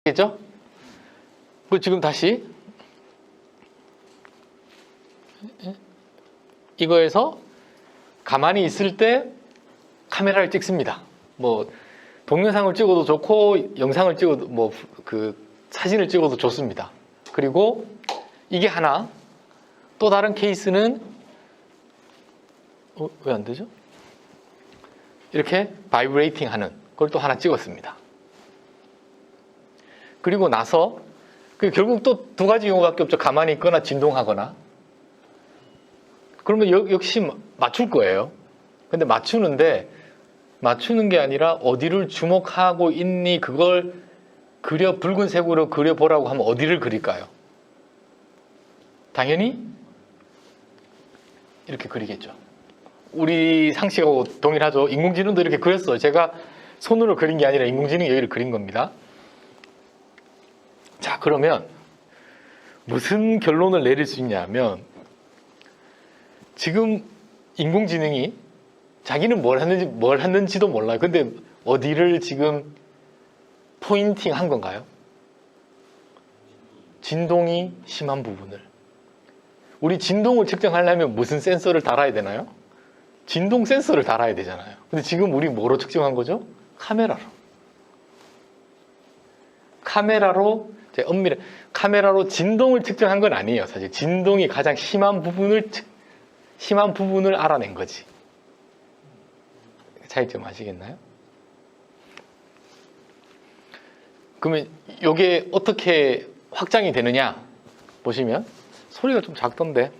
겠죠? 그 지금 다시 이거에서 가만히 있을 때 카메라를 찍습니다. 뭐 동영상을 찍어도 좋고 영상을 찍어도 뭐 그 사진을 찍어도 좋습니다. 그리고 이게 하나, 또 다른 케이스는 왜 안 되죠? 이렇게 바이브레이팅 하는 걸 또 하나 찍었습니다. 그리고 나서 결국 또 두 가지 경우밖에 없죠. 가만히 있거나 진동하거나. 그러면 역시 맞출 거예요. 근데 맞추는 게 아니라 어디를 주목하고 있니 그걸 붉은색으로 그려보라고 하면 어디를 그릴까요? 당연히 이렇게 그리겠죠. 우리 상식하고 동일하죠. 인공지능도 이렇게 그렸어요. 제가 손으로 그린 게 아니라 인공지능이 여기를 그린 겁니다. 자, 그러면 무슨 결론을 내릴 수 있냐면 지금 인공지능이 자기는 뭘 했는지도 몰라요. 근데 어디를 지금 포인팅 한 건가요? 진동이 심한 부분을. 우리 진동을 측정하려면 무슨 센서를 달아야 되나요? 진동 센서를 달아야 되잖아요. 근데 지금 우리 뭐로 측정한 거죠? 카메라로 진동을 측정한 건 아니에요. 사실 진동이 가장 심한 부분을 알아낸 거지. 차이점 아시겠나요? 그러면 이게 어떻게 확장이 되느냐 보시면 소리가 좀 작던데.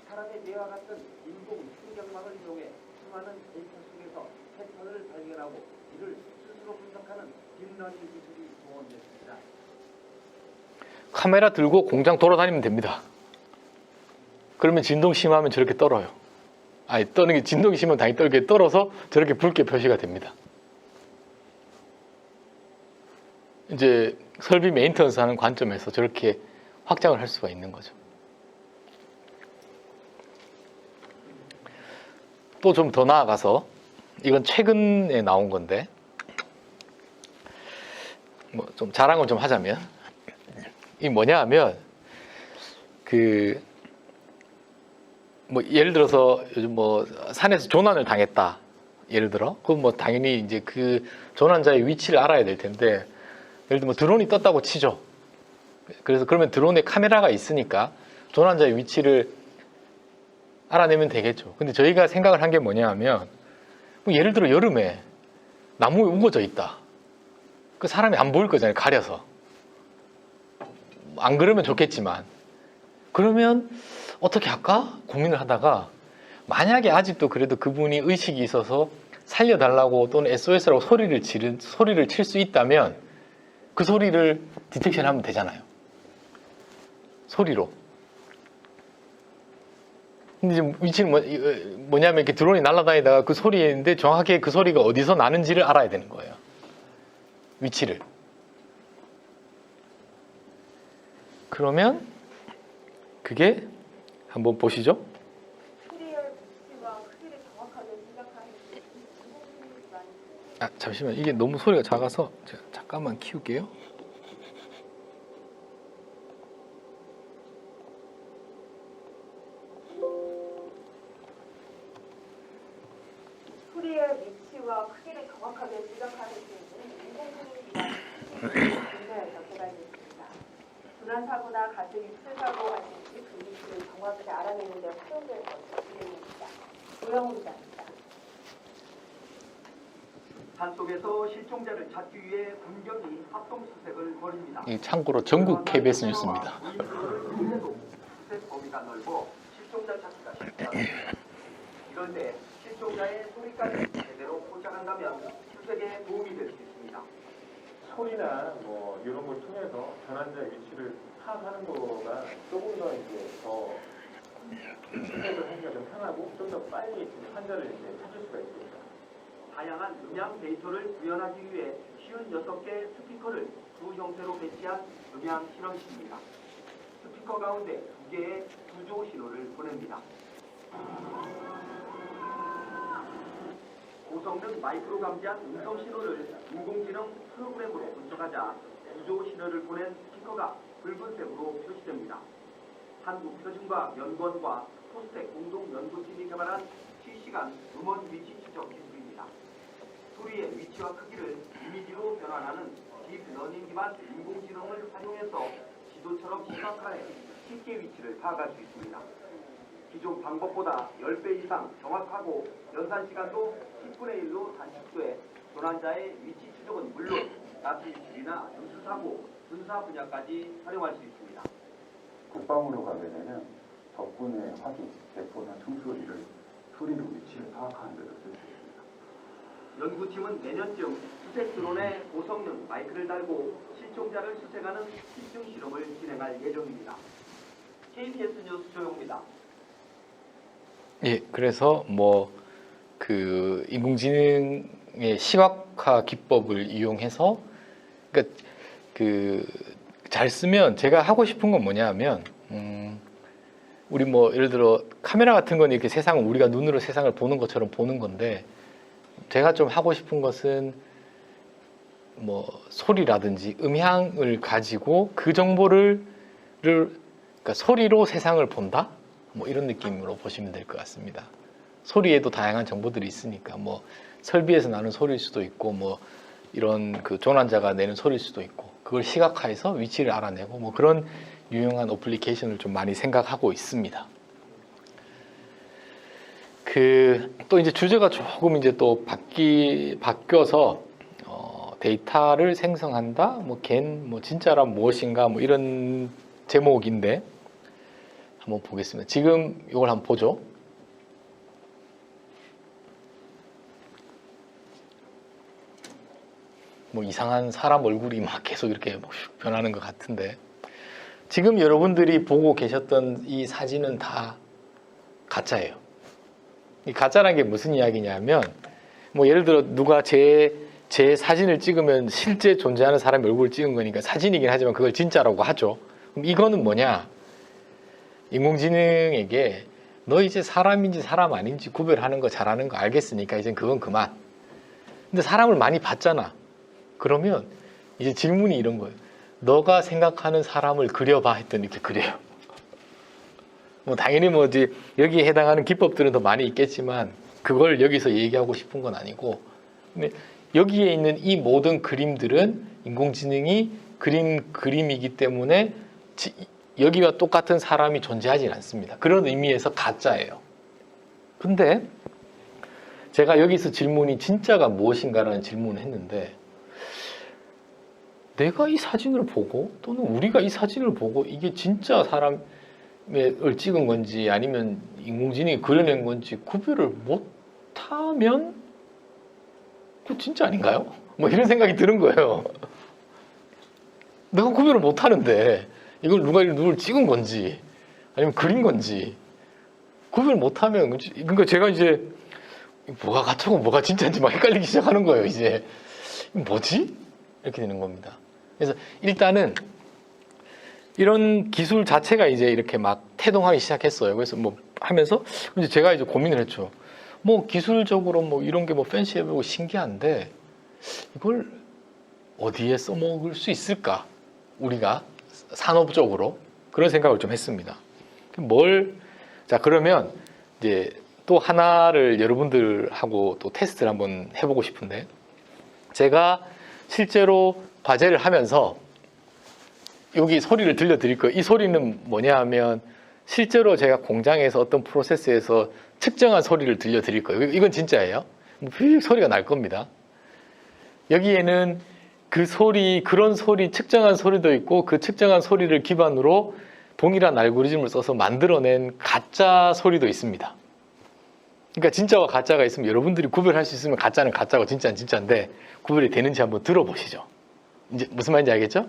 사람의 뇌와 같은 인공 신경망을 이용해 수많은 데이터 속에서 패턴을 발견하고 이를 스스로 분석하는 딥러닝 기술이 동원됐습니다. 카메라 들고 공장 돌아다니면 됩니다. 그러면 진동 심하면 저렇게 떨어요. 아니, 떠는 게 진동이 심하면 당연히 떨게 떨어서 저렇게 붉게 표시가 됩니다. 이제 설비 메인터넌스 하는 관점에서 저렇게 확장을 할 수가 있는 거죠. 또 좀 더 나아가서 이건 최근에 나온 건데 뭐 좀 자랑을 좀 하자면 이 뭐냐 하면 뭐 예를 들어서 요즘 뭐 산에서 조난을 당했다 예를 들어 그럼 뭐 당연히 이제 그 조난자의 위치를 알아야 될 텐데 예를 들면 드론이 떴다고 치죠. 그래서 그러면 드론에 카메라가 있으니까 조난자의 위치를 알아내면 되겠죠. 근데 저희가 생각을 한 게 뭐냐 하면 예를 들어 여름에 나무에 우거져 있다. 그 사람이 안 보일 거잖아요. 가려서. 안 그러면 좋겠지만 그러면 어떻게 할까? 고민을 하다가 만약에 아직도 그래도 그분이 의식이 있어서 살려달라고 또는 SOS라고 소리를 칠 수 있다면 그 소리를 디텍션 하면 되잖아요. 소리로. 근데 지금 위치는 뭐냐면 이렇게 드론이 날아다니다가 그 소리인데 정확하게 그 소리가 어디서 나는지를 알아야 되는 거예요. 위치를. 그러면 그게 한번 보시죠. 아, 잠시만. 이게 너무 소리가 작아서 제가 잠깐만 키울게요. 소리의 위치와 크기를 정확하게 지적하는 수 있는 인공지능이라는 분야에서 개발됐습니다. 조난사고나 가슴 입술 사고 같은 그 위치를 정확히 알아내는 데 활용될 것으로 기대됩니다. 조영우 기자입니다. 산속에서 실종자를 찾기 위해 군경이 합동수색을 벌입니다. 이 참고로 전국 KBS 뉴스입니다. 수색 범위가 넓어 실종자 찾기가 쉽지 않습니다. 그런데 실종자의 소리까지 제대로 포착한다면 수색에 도움이 될 수 있습니다. 소리나 뭐 이런 걸 통해서 전환자의 위치를 파악하는 거가 조금 더 이제 더 수색을 하기가 좀 편하고 좀 더 빨리 환자를 이제 찾을 수가 있습니다. 다양한 음향 데이터를 구현하기 위해 56개 스피커를 두 형태로 배치한 음향 실험실입니다. 스피커 가운데 2개의 구조 신호를 보냅니다. 고성능 마이크로 감지한 음성 신호를 인공지능 프로그램으로 분석하자 구조 신호를 보낸 스피커가 붉은색으로 표시됩니다. 한국표준과연구원과 포스텍 공동연구팀이 개발한 실시간 음원 위치 추적 기술입니다. 소리의 위치와 크기를 이미지로 변환하는 딥러닝 기반 인공지능을 활용해서 지도처럼 시각화해 쉽게 위치를 파악할 수 있습니다. 기존 방법보다 10배 이상 정확하고 연산 시간도 10분의 1로 단축돼 조난자의 위치 추적은 물론 납치질이나 누수사고, 군사 분야까지 활용할 수 있습니다. 국방으로 가게 되면 적군의 화기, 대포나 총소리를 소리로 위치를 파악하는 데도 쓸 수 있습니다. 연구팀은 내년쯤 수색 드론에 고성능 마이크를 달고 실종자를 수색하는 실증 실험을 진행할 예정입니다. KBS 뉴스 조용입니다. 예, 그래서 뭐 그 인공지능의 시각화 기법을 이용해서 그러니까 그 잘 쓰면 제가 하고 싶은 건 뭐냐면 우리 뭐 예를 들어 카메라 같은 건 이렇게 세상을 우리가 눈으로 세상을 보는 것처럼 보는 건데 제가 좀 하고 싶은 것은 뭐 소리라든지 음향을 가지고 그 정보를 그러니까 소리로 세상을 본다 뭐 이런 느낌으로 보시면 될 것 같습니다. 소리에도 다양한 정보들이 있으니까 뭐 설비에서 나는 소리일 수도 있고 뭐 이런 그 조난자가 내는 소리일 수도 있고 그걸 시각화해서 위치를 알아내고 뭐 그런 유용한 어플리케이션을 좀 많이 생각하고 있습니다. 그 또 이제 주제가 조금 이제 또 바뀌어서 데이터를 생성한다 뭐 걘 뭐 진짜란 무엇인가 뭐 이런 제목인데 한번 보겠습니다. 지금 이걸 한번 보죠. 뭐 이상한 사람 얼굴이 막 계속 이렇게 변하는 것 같은데 지금 여러분들이 보고 계셨던 이 사진은 다 가짜예요. 이 가짜라는 게 무슨 이야기냐면 뭐 예를 들어 누가 제 사진을 찍으면 실제 존재하는 사람의 얼굴을 찍은 거니까 사진이긴 하지만 그걸 진짜라고 하죠. 그럼 이거는 뭐냐? 인공지능에게 너 이제 사람인지 사람 아닌지 구별하는 거 잘하는 거 알겠으니까 이제 그건 그만. 근데 사람을 많이 봤잖아. 그러면 이제 질문이 이런 거예요. 너가 생각하는 사람을 그려봐 했더니 이렇게 그려요. 뭐 당연히 뭐 이제 여기에 해당하는 기법들은 더 많이 있겠지만 그걸 여기서 얘기하고 싶은 건 아니고 근데 여기에 있는 이 모든 그림들은 인공지능이 그린 그림이기 때문에 여기와 똑같은 사람이 존재하지 않습니다. 그런 의미에서 가짜예요. 근데 제가 여기서 질문이 진짜가 무엇인가라는 질문을 했는데 내가 이 사진을 보고 또는 우리가 이 사진을 보고 이게 진짜 사람을 찍은 건지 아니면 인공지능이 그려낸 건지 구별을 못하면 그 진짜 아닌가요? 뭐 이런 생각이 드는 거예요. 내가 구별을 못하는데 이걸 누굴 찍은 건지 아니면 그린 건지 구별 못하면 그러니까 제가 이제 뭐가 가짜고 뭐가 진짜인지 막 헷갈리기 시작하는 거예요. 이제 뭐지? 이렇게 되는 겁니다. 그래서 일단은 이런 기술 자체가 이제 이렇게 막 태동하기 시작했어요. 그래서 뭐 하면서 이제 제가 이제 고민을 했죠. 뭐 기술적으로 뭐 이런 게 뭐 팬시해 보이고 신기한데 이걸 어디에 써먹을 수 있을까? 우리가 산업적으로 그런 생각을 좀 했습니다. 자 그러면 이제 또 하나를 여러분들하고 또 테스트를 한번 해보고 싶은데 제가 실제로 과제를 하면서 여기 소리를 들려드릴 거예요. 이 소리는 뭐냐 하면 실제로 제가 공장에서 어떤 프로세스에서 측정한 소리를 들려드릴 거예요. 이건 진짜예요. 소리가 날 겁니다. 여기에는 그 소리, 그런 소리, 측정한 소리도 있고 그 측정한 소리를 기반으로 동일한 알고리즘을 써서 만들어낸 가짜 소리도 있습니다. 그러니까 진짜와 가짜가 있으면 여러분들이 구별할 수 있으면 가짜는 가짜고 진짜는 진짜인데 구별이 되는지 한번 들어보시죠. 이제 무슨 말인지 알겠죠?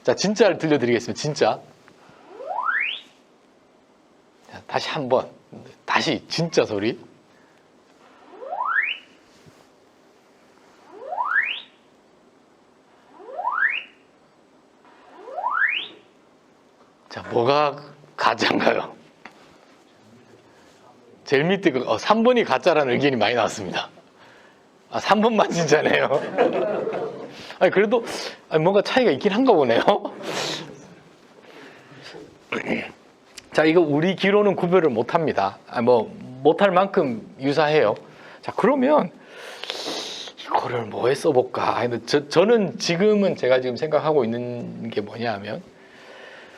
자, 진짜를 들려드리겠습니다. 진짜. 자, 다시 한번. 다시 진짜 소리. 자, 뭐가 가짜인가요? 제일 밑에 3번이 가짜라는 의견이 많이 나왔습니다. 3번만 진짜네요. 아니, 그래도 뭔가 차이가 있긴 한가 보네요. 자, 이거 우리 귀로는 구별을 못합니다. 못할 만큼 유사해요. 자, 그러면 이거를 뭐에 써볼까? 저는 지금은 제가 지금 생각하고 있는 게 뭐냐 하면,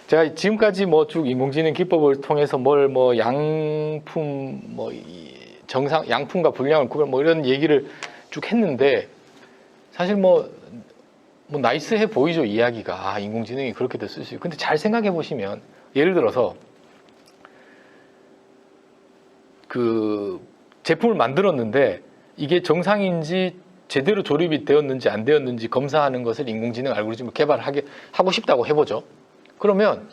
제가 지금까지 쭉 인공지능 기법을 통해서 양품, 양품과 불량을 구별, 이런 얘기를 쭉 했는데, 사실 나이스해 보이죠, 이야기가. 인공지능이 그렇게도 쓸 수 있고. 근데 잘 생각해 보시면, 예를 들어서, 그 제품을 만들었는데, 이게 정상인지 제대로 조립이 되었는지 안 되었는지 검사하는 것을 인공지능 알고리즘을 하고 싶다고 해보죠. 그러면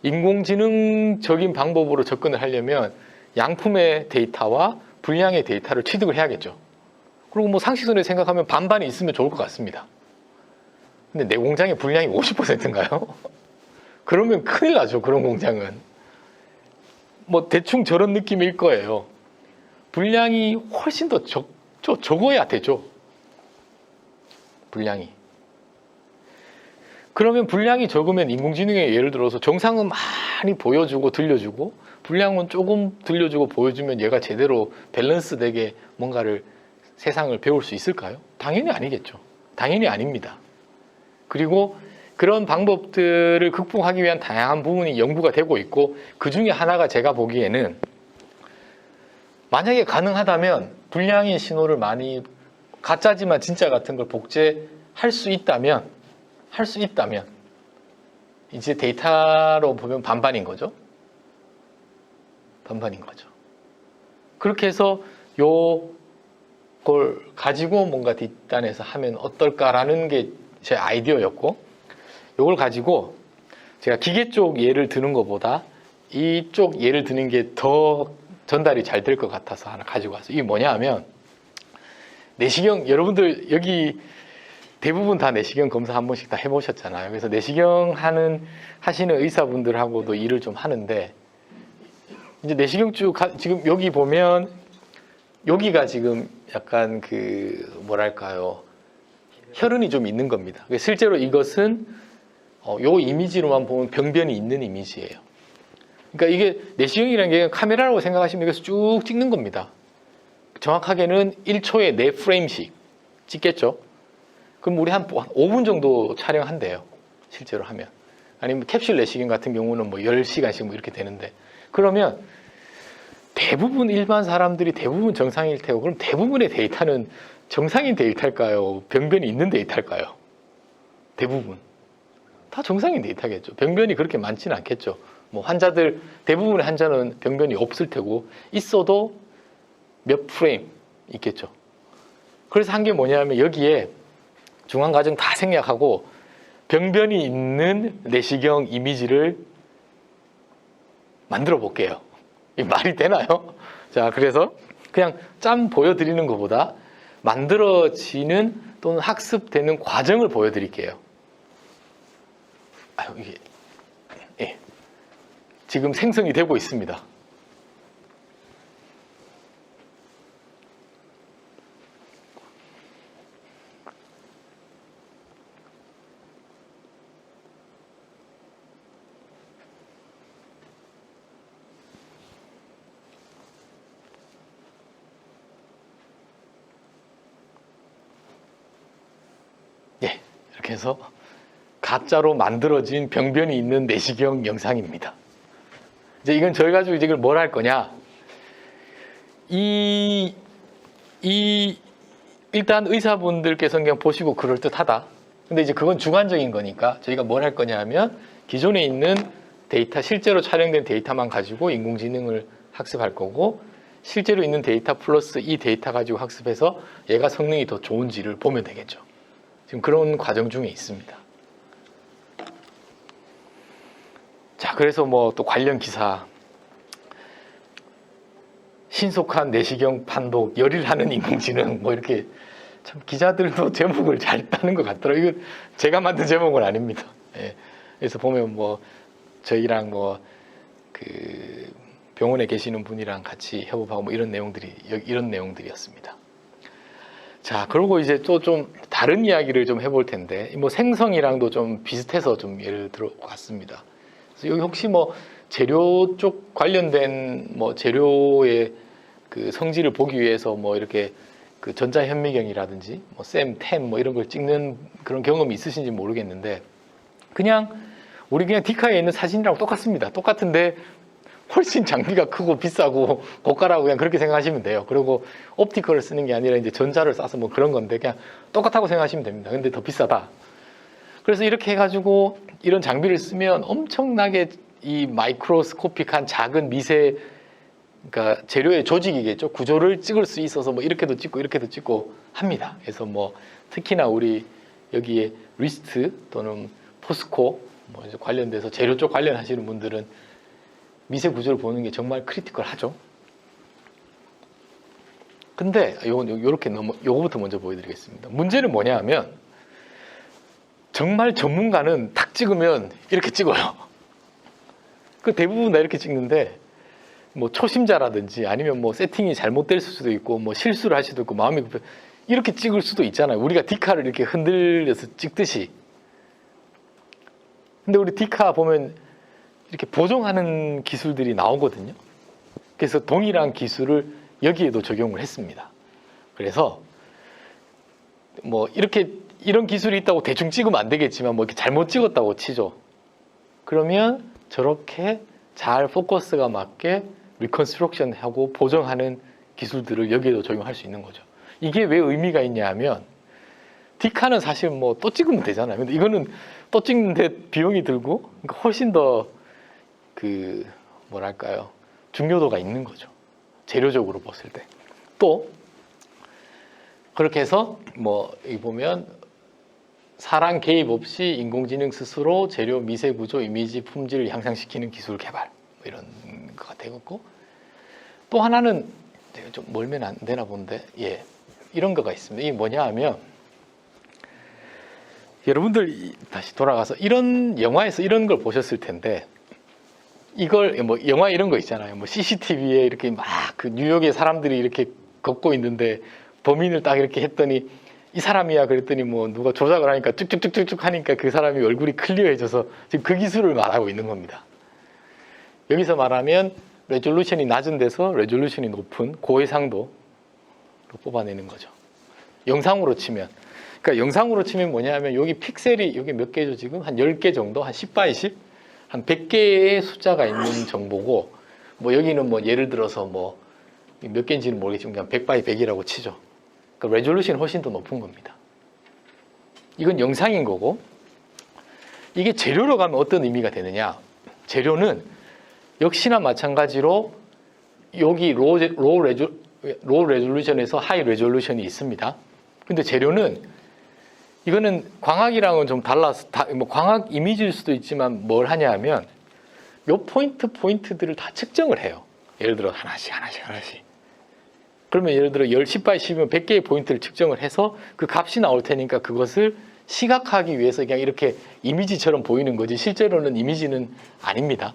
인공지능적인 방법으로 접근을 하려면 양품의 데이터와 불량의 데이터를 취득을 해야겠죠. 그리고 상식선에 생각하면 반반이 있으면 좋을 것 같습니다. 근데 내 공장의 불량이 50%인가요? 그러면 큰일 나죠, 그런 공장은. 대충 저런 느낌일 거예요. 불량이 훨씬 더 적어야 되죠. 불량이. 그러면 불량이 적으면 인공지능에 예를 들어서 정상은 많이 보여주고 들려주고 불량은 조금 들려주고 보여주면 얘가 제대로 밸런스 되게 뭔가를 세상을 배울 수 있을까요? 당연히 아니겠죠. 당연히 아닙니다. 그리고 그런 방법들을 극복하기 위한 다양한 부분이 연구가 되고 있고, 그 중에 하나가 제가 보기에는 만약에 가능하다면 불량의 신호를 많이 가짜지만 진짜 같은 걸 복제할 수 있다면 이제 데이터로 보면 반반인 거죠. 반반인 거죠. 그렇게 해서 요걸 가지고 뭔가 뒷단에서 하면 어떨까라는 게 제 아이디어였고, 요걸 가지고 제가 기계 쪽 예를 드는 것보다 이쪽 예를 드는 게 더 전달이 잘 될 것 같아서 하나 가지고 왔어요. 이게 뭐냐 하면, 내시경, 여러분들 여기 대부분 다 내시경 검사 한 번씩 다 해보셨잖아요. 그래서 내시경 하시는 의사분들하고도 일을 좀 하는데, 이제 내시경 지금 여기 보면 여기가 지금 약간 뭐랄까요, 혈흔이 좀 있는 겁니다. 실제로 이것은 요 이미지로만 보면 병변이 있는 이미지예요. 그러니까 이게 내시경이라는 게 카메라라고 생각하시면 여기서 쭉 찍는 겁니다. 정확하게는 1초에 4프레임씩 찍겠죠. 그럼 우리 한 5분 정도 촬영한대요, 실제로 하면. 아니면 캡슐 내시경 같은 경우는 10시간씩 이렇게 되는데, 그러면 대부분 일반 사람들이 대부분 정상일 테고, 그럼 대부분의 데이터는 정상인 데이터일까요? 병변이 있는 데이터일까요? 대부분 다 정상인 데이터겠죠. 병변이 그렇게 많지는 않겠죠. 대부분의 환자는 병변이 없을 테고, 있어도 몇 프레임 있겠죠. 그래서 한 게 뭐냐면, 여기에 중앙과정 다 생략하고 병변이 있는 내시경 이미지를 만들어 볼게요. 이 말이 되나요? 자, 그래서 그냥 짠 보여드리는 것보다 만들어지는 또는 학습되는 과정을 보여드릴게요. 이게 지금 생성이 되고 있습니다. 이렇게 해서 가짜로 만들어진 병변이 있는 내시경 영상입니다. 이제 이건 저희 가지고 이제 이걸 뭘 할 거냐? 일단 의사분들께서는 그냥 보시고 그럴듯하다. 근데 이제 그건 주관적인 거니까 저희가 뭘 할 거냐 하면, 기존에 있는 데이터, 실제로 촬영된 데이터만 가지고 인공지능을 학습할 거고, 실제로 있는 데이터 플러스 이 데이터 가지고 학습해서 얘가 성능이 더 좋은지를 보면 되겠죠. 지금 그런 과정 중에 있습니다. 자, 그래서 또 관련 기사, 신속한 내시경 판독, 열일하는 인공지능, 이렇게 참 기자들도 제목을 잘 따는 것 같더라고요. 이거 제가 만든 제목은 아닙니다. 그래서 보면 저희랑 뭐 그 병원에 계시는 분이랑 같이 협업하고 뭐 이런 내용들이었습니다. 자, 그리고 이제 또 좀 다른 이야기를 좀 해볼 텐데, 뭐 생성이랑도 좀 비슷해서 좀 예를 들어 봤습니다. 그래서 여기 혹시 뭐 재료 쪽 관련된 뭐 재료의 그 성질을 보기 위해서 뭐 이렇게 그 전자현미경이라든지 뭐 샘 뭐 이런 걸 찍는 그런 경험이 있으신지 모르겠는데, 그냥 우리 그냥 디카에 있는 사진이랑 똑같습니다. 똑같은데 훨씬 장비가 크고 비싸고 고가라고 그냥 그렇게 생각하시면 돼요. 그리고 옵티컬을 쓰는 게 아니라 이제 전자를 싸서 뭐 그런 건데 그냥 똑같다고 생각하시면 됩니다. 근데 더 비싸다. 그래서 이렇게 해가지고 이런 장비를 쓰면 엄청나게 이 마이크로스코픽한 작은 미세, 그러니까 재료의 조직이겠죠. 구조를 찍을 수 있어서 뭐 이렇게도 찍고 합니다. 그래서 뭐 특히나 우리 여기에 리스트 또는 포스코 뭐 이제 관련돼서 재료 쪽 관련하시는 분들은 미세 구조를 보는 게 정말 크리티컬하죠. 근데 요거부터 먼저 보여드리겠습니다. 문제는 뭐냐 하면 정말 전문가는 탁 찍으면 이렇게 찍어요. 그 대부분 다 이렇게 찍는데 뭐 초심자라든지 아니면 뭐 세팅이 잘못될 수도 있고 뭐 실수를 할 수도 있고 마음이 급해 이렇게 찍을 수도 있잖아요. 우리가 디카를 이렇게 흔들려서 찍듯이. 근데 우리 디카 보면 이렇게 보정하는 기술들이 나오거든요. 그래서 동일한 기술을 여기에도 적용을 했습니다. 그래서 뭐 이렇게 이런 기술이 있다고 대충 찍으면 안 되겠지만 뭐 이렇게 잘못 찍었다고 치죠. 그러면 저렇게 잘 포커스가 맞게 리컨스트럭션 하고 보정하는 기술들을 여기에도 적용할 수 있는 거죠. 이게 왜 의미가 있냐 하면 디카는 사실 뭐 또 찍으면 되잖아요. 근데 이거는 또 찍는데 비용이 들고 그러니까 훨씬 더 그 뭐랄까요, 중요도가 있는 거죠. 재료적으로 봤을 때. 또 그렇게 해서 뭐 여기 보면 사람 개입 없이 인공지능 스스로 재료 미세 구조, 이미지 품질을 향상시키는 기술 개발 뭐 이런 거가 되겠고, 또 하나는 내가 좀 멀면 안 되나 본데 이런 거가 있습니다. 이게 뭐냐 하면 여러분들 다시 돌아가서 이런 영화에서 이런 걸 보셨을 텐데, 이걸 뭐 영화 이런 거 있잖아요. 뭐 CCTV에 이렇게 막 그 뉴욕의 사람들이 이렇게 걷고 있는데 범인을 딱 이렇게 했더니 이 사람이야 그랬더니 뭐 누가 조작을 하니까 쭉쭉쭉쭉 하니까 그 사람이 얼굴이 클리어해져서 지금 그 기술을 말하고 있는 겁니다. 여기서 말하면 레졸루션이 낮은 데서 레졸루션이 높은 고해상도로 뽑아내는 거죠. 영상으로 치면. 그러니까 영상으로 치면 뭐냐 하면 여기 픽셀이 여기 몇 개죠 지금? 한 10개 정도? 한 10x10? 한 100개의 숫자가 있는 정보고, 뭐 여기는 뭐 예를 들어서 뭐 몇 개인지는 모르겠지만 그냥 100x100이라고 치죠. 그러니까 레졸루션이 훨씬 더 높은 겁니다. 이건 영상인 거고, 이게 재료로 가면 어떤 의미가 되느냐? 재료는 역시나 마찬가지로 여기 로우 레졸루션에서 하이 레졸루션이 있습니다. 근데 재료는 이거는 광학이랑은 좀 달라서 뭐 광학 이미지일 수도 있지만 뭘 하냐 하면 요 포인트들을 다 측정을 해요. 예를 들어 하나씩. 그러면 예를 들어 10x10이면 100개의 포인트를 측정을 해서 그 값이 나올 테니까 그것을 시각하기 위해서 그냥 이렇게 이미지처럼 보이는 거지 실제로는 이미지는 아닙니다.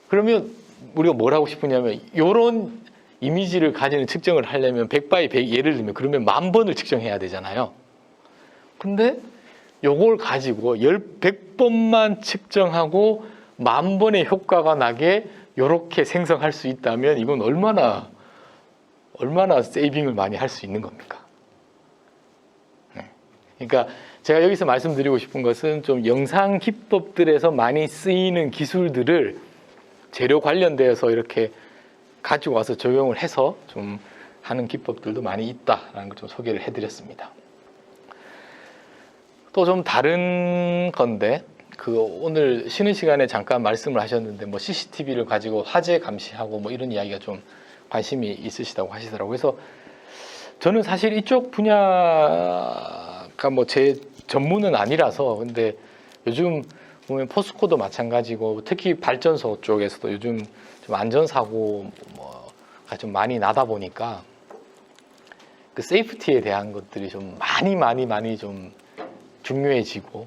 그러면 우리가 뭘 하고 싶으냐면 요런 이미지를 가지는 측정을 하려면 100x100 예를 들면 그러면 10,000번을 측정해야 되잖아요. 근데 요걸 가지고 100번만 측정하고 10,000번의 효과가 나게 요렇게 생성할 수 있다면 이건 얼마나 세이빙을 많이 할 수 있는 겁니까? 네. 그러니까 제가 여기서 말씀드리고 싶은 것은 좀 영상 기법들에서 많이 쓰이는 기술들을 재료 관련되어서 이렇게 가지고 와서 적용을 해서 좀 하는 기법들도 많이 있다라는 걸 좀 소개를 해드렸습니다. 또 좀 다른 건데, 그 오늘 쉬는 시간에 잠깐 말씀을 하셨는데 뭐 CCTV를 가지고 화재 감시하고 뭐 이런 이야기가 좀 관심이 있으시다고 하시더라고요. 그래서 저는 사실 이쪽 분야가 뭐 제 전문은 아니라서, 근데 요즘 보면 포스코도 마찬가지고 특히 발전소 쪽에서도 요즘 좀 안전사고가 좀 많이 나다 보니까 그 세이프티에 대한 것들이 좀 많이 좀 중요해지고,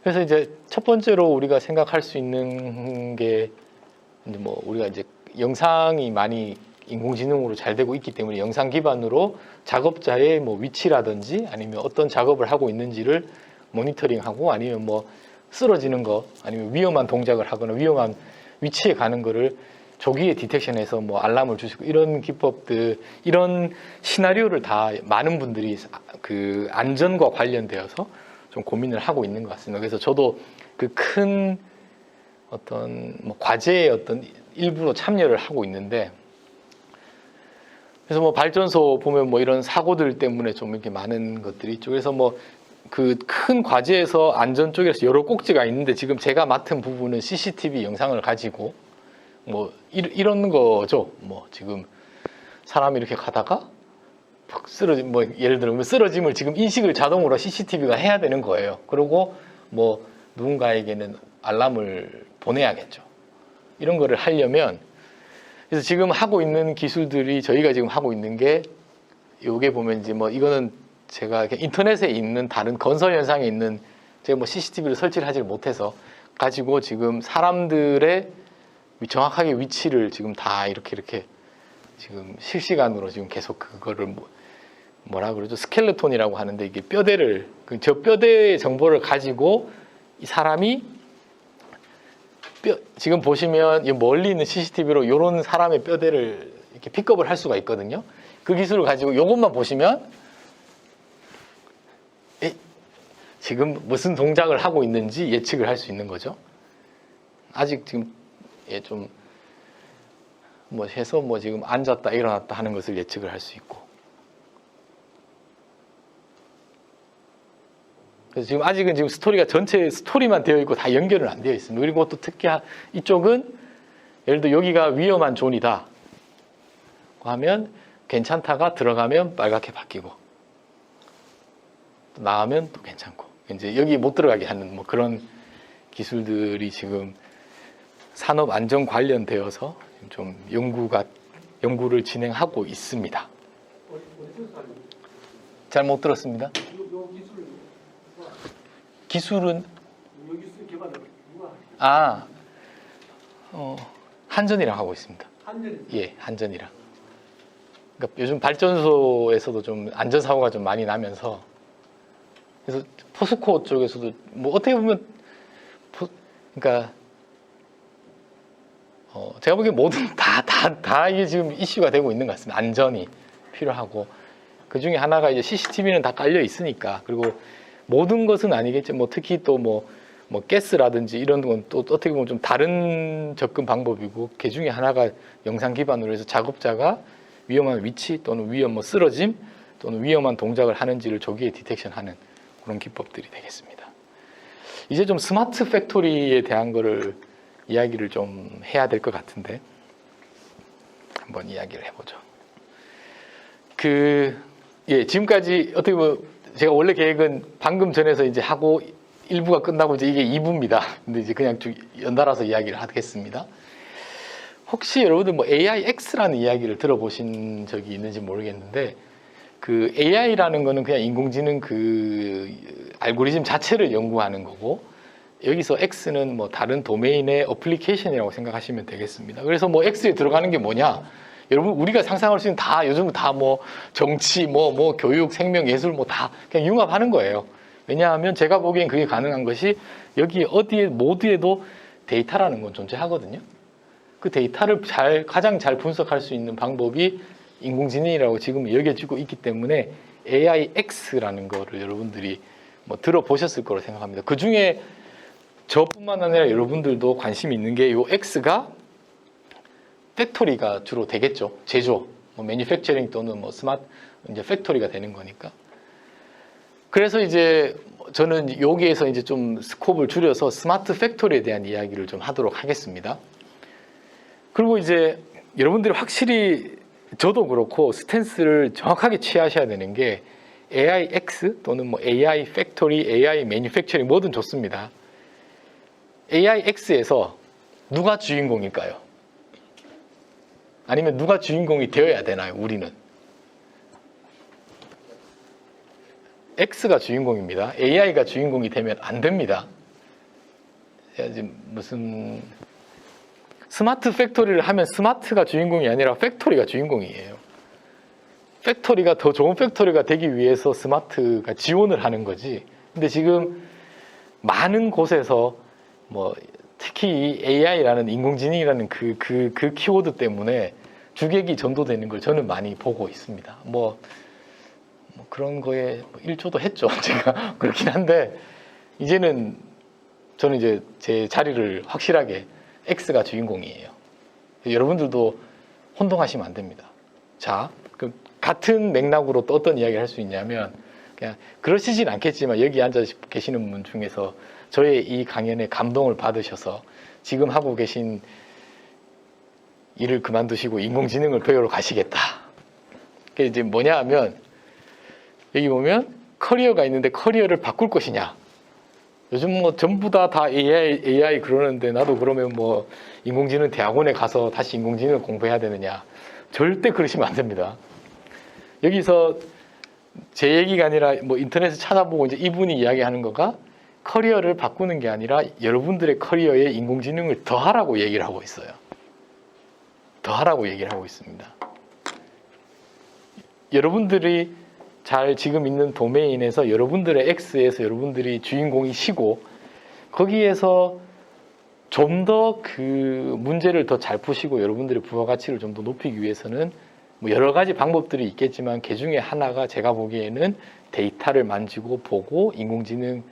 그래서 이제 첫 번째로 우리가 생각할 수 있는 게 이제 뭐 우리가 이제 영상이 많이 인공지능으로 잘 되고 있기 때문에 영상 기반으로 작업자의 뭐 위치라든지 아니면 어떤 작업을 하고 있는지를 모니터링하고 아니면 뭐 쓰러지는 거 아니면 위험한 동작을 하거나 위험한 위치에 가는 거를 조기에 디텍션해서 뭐 알람을 주시고 이런 기법들 이런 시나리오를 다 많은 분들이 그 안전과 관련되어서 좀 고민을 하고 있는 것 같습니다. 그래서 저도 그 큰 어떤 뭐 과제의 어떤 일부로 참여를 하고 있는데 그래서 뭐 발전소 보면 뭐 이런 사고들 때문에 좀 이렇게 많은 것들이 있죠. 그래서 뭐 그 큰 과제에서 안전 쪽에서 여러 꼭지가 있는데 지금 제가 맡은 부분은 CCTV 영상을 가지고 뭐 이런 거죠. 뭐 지금 사람이 이렇게 가다가 푹 쓰러짐 뭐 예를 들면 쓰러짐을 지금 인식을 자동으로 CCTV가 해야 되는 거예요. 그리고 뭐 누군가에게는 알람을 보내야겠죠. 이런 거를 하려면 그래서 지금 하고 있는 기술들이 저희가 지금 하고 있는 게 요게 보면 이제 뭐 이거는 제가 인터넷에 있는 다른 건설 현상에 있는 제가 뭐 CCTV를 설치를 하지 못해서 가지고 지금 사람들의 정확하게 위치를 지금 다 이렇게 지금 실시간으로 지금 계속 그거를 뭐라 그러죠? 스켈레톤이라고 하는데 이게 뼈대를 저 뼈대의 정보를 가지고 이 사람이 지금 보시면 멀리 있는 CCTV로 이런 사람의 뼈대를 이렇게 픽업을 할 수가 있거든요. 그 기술을 가지고 이것만 보시면 지금 무슨 동작을 하고 있는지 예측을 할 수 있는 거죠. 아직 지금 좀 뭐 해서 뭐 지금 앉았다 일어났다 하는 것을 예측을 할 수 있고. 그래서 지금 아직은 지금 스토리가 전체 스토리만 되어 있고 다 연결은 안 되어 있습니다. 그리고 또 특히 이쪽은 예를 들어 여기가 위험한 존이다 하면 괜찮다가 들어가면 빨갛게 바뀌고 또 나가면 또 괜찮고 이제 여기 못 들어가게 하는 뭐 그런 기술들이 지금 산업 안전 관련되어서 좀 연구를 진행하고 있습니다. 잘 못 들었습니다. 기술은 한전이랑 하고 있습니다. 예, 한전이랑. 그러니까 요즘 발전소에서도 좀 안전 사고가 좀 많이 나면서 그래서 포스코 쪽에서도 뭐 어떻게 보면 그러니까 제가 보기엔 모든 다 이게 지금 이슈가 되고 있는 것 같습니다. 안전이 필요하고 그 중에 하나가 이제 CCTV는 다 깔려 있으니까 그리고 모든 것은 아니겠지. 뭐 특히 또 뭐 가스라든지 이런 건 또 어떻게 보면 좀 다른 접근 방법이고 그 중에 하나가 영상 기반으로 해서 작업자가 위험한 위치 또는 뭐 쓰러짐 또는 위험한 동작을 하는지를 조기에 디텍션하는 그런 기법들이 되겠습니다. 이제 좀 스마트 팩토리에 대한 거를 이야기를 좀 해야 될 것 같은데 한번 이야기를 해보죠. 지금까지 어떻게 보면 제가 원래 계획은 방금 전에서 이제 하고 1부가 끝나고 이제 이게 2부입니다. 근데 이제 그냥 쭉 연달아서 이야기를 하겠습니다. 혹시 여러분들 뭐 AIX라는 이야기를 들어보신 적이 있는지 모르겠는데 그 AI라는 거는 그냥 인공지능 그 알고리즘 자체를 연구하는 거고 여기서 X는 뭐 다른 도메인의 어플리케이션이라고 생각하시면 되겠습니다. 그래서 뭐 X에 들어가는 게 뭐냐? 여러분 우리가 상상할 수 있는 다 요즘은 다 뭐 정치, 뭐 교육, 생명, 예술 뭐 다 그냥 융합하는 거예요. 왜냐하면 제가 보기엔 그게 가능한 것이 여기 어디에 모두에도 데이터라는 건 존재하거든요. 그 데이터를 가장 잘 분석할 수 있는 방법이 인공지능이라고 지금 여겨지고 있기 때문에 AIX라는 거를 여러분들이 뭐 들어보셨을 거로 생각합니다. 그 중에 저뿐만 아니라 여러분들도 관심이 있는 게 이 X가 팩토리가 주로 되겠죠. 제조, 뭐 매니팩처링 또는 뭐 스마트 이제 팩토리가 되는 거니까. 그래서 이제 저는 여기에서 이제 좀 스콥을 줄여서 스마트 팩토리에 대한 이야기를 좀 하도록 하겠습니다. 그리고 이제 여러분들이 확실히 저도 그렇고 스탠스를 정확하게 취하셔야 되는 게 AIX 또는 뭐 AI 팩토리, AI 매니팩처링 뭐든 좋습니다. AIX에서 누가 주인공일까요? 아니면 누가 주인공이 되어야 되나요? 우리는 X가 주인공입니다. AI가 주인공이 되면 안 됩니다. 지금 무슨 스마트 팩토리를 하면 스마트가 주인공이 아니라 팩토리가 주인공이에요. 팩토리가 더 좋은 팩토리가 되기 위해서 스마트가 지원을 하는 거지. 근데 지금 많은 곳에서 뭐 특히 이 AI라는 인공지능이라는 그 키워드 때문에 주객이 전도되는 걸 저는 많이 보고 있습니다. 뭐 그런 거에 일조도 했죠. 제가 그렇긴 한데 이제는 저는 이제 제 자리를 확실하게 X가 주인공이에요. 여러분들도 혼동하시면 안 됩니다. 자, 그럼 같은 맥락으로 또 어떤 이야기를 할 수 있냐면 그냥 그러시진 않겠지만 여기 앉아 계시는 분 중에서 저의 이 강연에 감동을 받으셔서 지금 하고 계신 일을 그만두시고 인공지능을 배우러 가시겠다. 그게 이제 뭐냐 하면 여기 보면 커리어가 있는데 커리어를 바꿀 것이냐. 요즘 뭐 전부 다 AI 그러는데 나도 그러면 뭐 인공지능 대학원에 가서 다시 인공지능을 공부해야 되느냐. 절대 그러시면 안 됩니다. 여기서 제 얘기가 아니라 뭐 인터넷에 찾아보고 이제 이분이 이야기하는 거가 커리어를 바꾸는 게 아니라 여러분들의 커리어에 인공지능을 더하라고 얘기를 하고 있어요. 더하라고 얘기를 하고 있습니다. 여러분들이 잘 지금 있는 도메인에서 여러분들의 X에서 여러분들이 주인공이시고 거기에서 좀 더 그 문제를 더 잘 푸시고 여러분들의 부가가치를 좀 더 높이기 위해서는 뭐 여러 가지 방법들이 있겠지만 그 중에 하나가 제가 보기에는 데이터를 만지고 보고 인공지능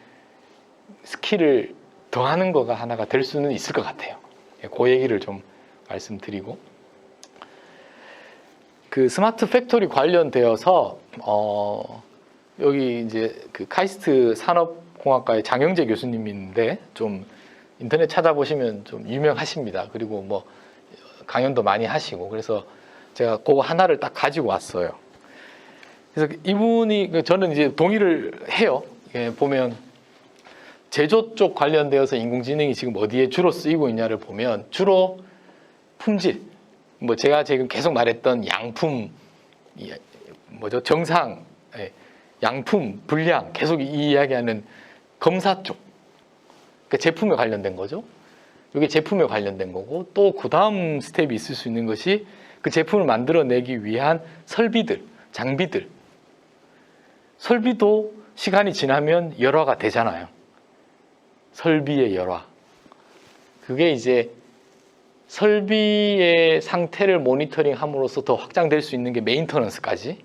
스킬을 더하는 거가 하나가 될 수는 있을 것 같아요. 그 얘기를 좀 말씀드리고 그 스마트 팩토리 관련되어서 여기 이제 그 카이스트 산업공학과의 장영재 교수님인데 좀 인터넷 찾아보시면 좀 유명하십니다. 그리고 뭐 강연도 많이 하시고 그래서 제가 그거 하나를 딱 가지고 왔어요. 그래서 이분이 저는 이제 동의를 해요. 보면 제조 쪽 관련되어서 인공지능이 지금 어디에 주로 쓰이고 있냐를 보면 주로 품질, 뭐 제가 지금 계속 말했던 양품, 뭐죠 정상, 양품, 분량 계속 이 이야기하는 검사 쪽, 그러니까 제품에 관련된 거죠. 이게 제품에 관련된 거고 또 그 다음 스텝이 있을 수 있는 것이 그 제품을 만들어내기 위한 설비들, 장비들. 설비도 시간이 지나면 열화가 되잖아요. 설비의 열화. 그게 이제 설비의 상태를 모니터링함으로써 더 확장될 수 있는 게 메인터넌스까지.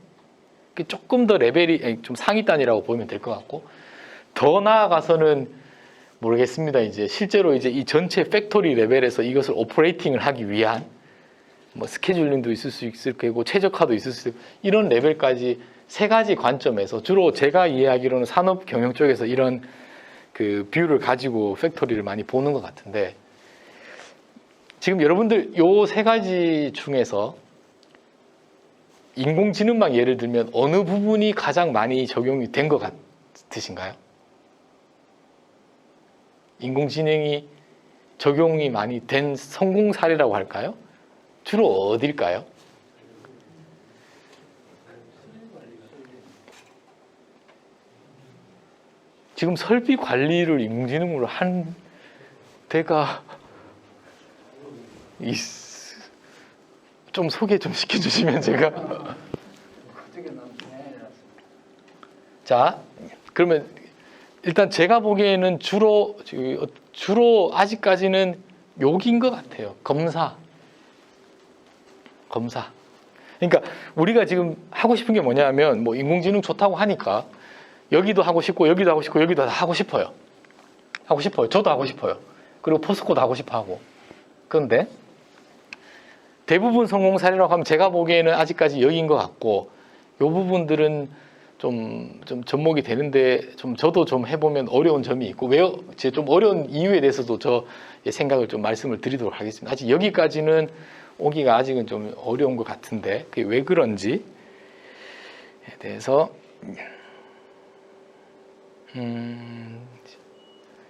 조금 더 레벨이 좀 상위 단위라고 보면 될 것 같고 더 나아가서는 모르겠습니다. 이제 실제로 이제 이 전체 팩토리 레벨에서 이것을 오퍼레이팅을 하기 위한 뭐 스케줄링도 있을 수 있을 거고 최적화도 있을 수 있고 이런 레벨까지 세 가지 관점에서 주로 제가 이해하기로는 산업 경영 쪽에서 이런 그 뷰를 가지고 팩토리를 많이 보는 것 같은데 지금 여러분들 요 세 가지 중에서 인공지능만 예를 들면 어느 부분이 가장 많이 적용이 된 것 같으신가요? 인공지능이 적용이 많이 된 성공 사례라고 할까요? 주로 어딜까요? 지금 설비 관리를 인공지능으로 한 데가 좀 소개 좀 시켜주시면 제가 자 그러면 일단 제가 보기에는 주로 아직까지는 여기인 것 같아요. 검사. 그러니까 우리가 지금 하고 싶은 게 뭐냐면 뭐 인공지능 좋다고 하니까 여기도 하고 싶고 여기도 하고 싶고 여기도 다 하고 싶어요. 저도 하고 싶어요. 그리고 포스코도 하고 싶어 하고. 그런데 대부분 성공 사례라고 하면 제가 보기에는 아직까지 여기인 것 같고 이 부분들은 좀 접목이 되는데 저도 좀 해보면 어려운 점이 있고 좀 어려운 이유에 대해서도 저 생각을 좀 말씀을 드리도록 하겠습니다. 아직 여기까지는 오기가 아직은 좀 어려운 것 같은데 그게 왜 그런지에 대해서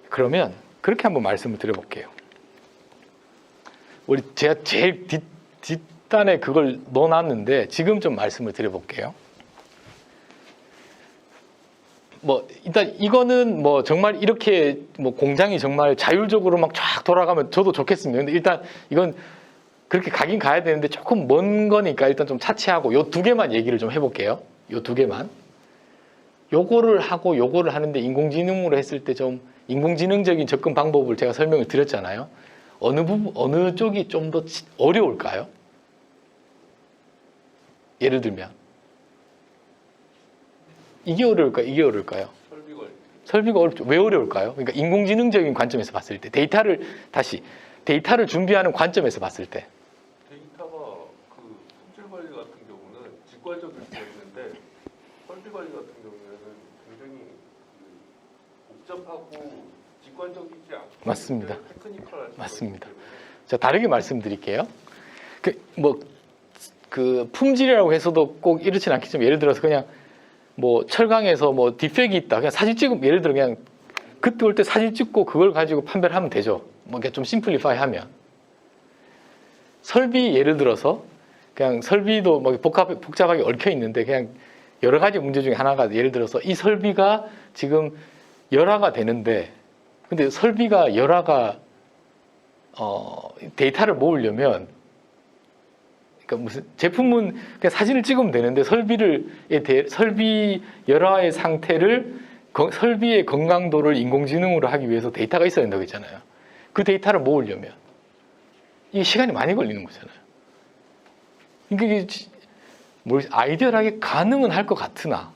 그러면 그렇게 한번 말씀을 드려볼게요. 제가 제일 뒷단에 그걸 넣어놨는데 지금 좀 말씀을 드려볼게요. 뭐 일단 이거는 뭐 정말 이렇게 뭐 공장이 정말 자율적으로 막 쫙 돌아가면 저도 좋겠습니다. 근데 일단 이건 그렇게 가긴 가야 되는데 조금 먼 거니까 일단 좀 차치하고 요 두 개만 얘기를 좀 해볼게요. 요 두 개만. 요거를 하고 요거를 하는데 인공지능으로 했을 때 좀 인공지능적인 접근 방법을 제가 설명을 드렸잖아요. 어느 쪽이 좀 더 어려울까요? 예를 들면 이게 어려울까요? 이게 어려울까요? 설비가 어렵죠. 왜 어려울까요? 그러니까 인공지능적인 관점에서 봤을 때 데이터를 준비하는 관점에서 봤을 때 데이터가 그 품질 관리 같은 경우는 직관적일 수 있는데 설비 관리 같은 경우에는 굉장히 복잡하고 직관적이지 않고 맞습니다. 테크니컬할 수가 맞습니다. 있기 때문에 자, 다르게 말씀드릴게요. 그 품질이라고 해서도 꼭 이렇진 않겠지만 예를 들어서 그냥 뭐 철강에서 뭐 디펙이 있다. 그냥 사진 찍으면 예를 들어 그냥 그때 올 때 사진 찍고 그걸 가지고 판별을 하면 되죠. 뭐 이렇게 좀 심플리파이 하면. 설비 예를 들어서 그냥 설비도 뭐 복잡하게 얽혀 있는데 그냥 여러 가지 문제 중에 하나가 예를 들어서 이 설비가 지금 열화가 되는데 근데 설비가 열화가 데이터를 모으려면 그러니까 무슨 제품은 그냥 사진을 찍으면 되는데 설비 열화의 상태를 설비의 건강도를 인공지능으로 하기 위해서 데이터가 있어야 된다고 했잖아요. 그 데이터를 모으려면 이게 시간이 많이 걸리는 거잖아요. 이게 아이디어하게 가능은 할 것 같으나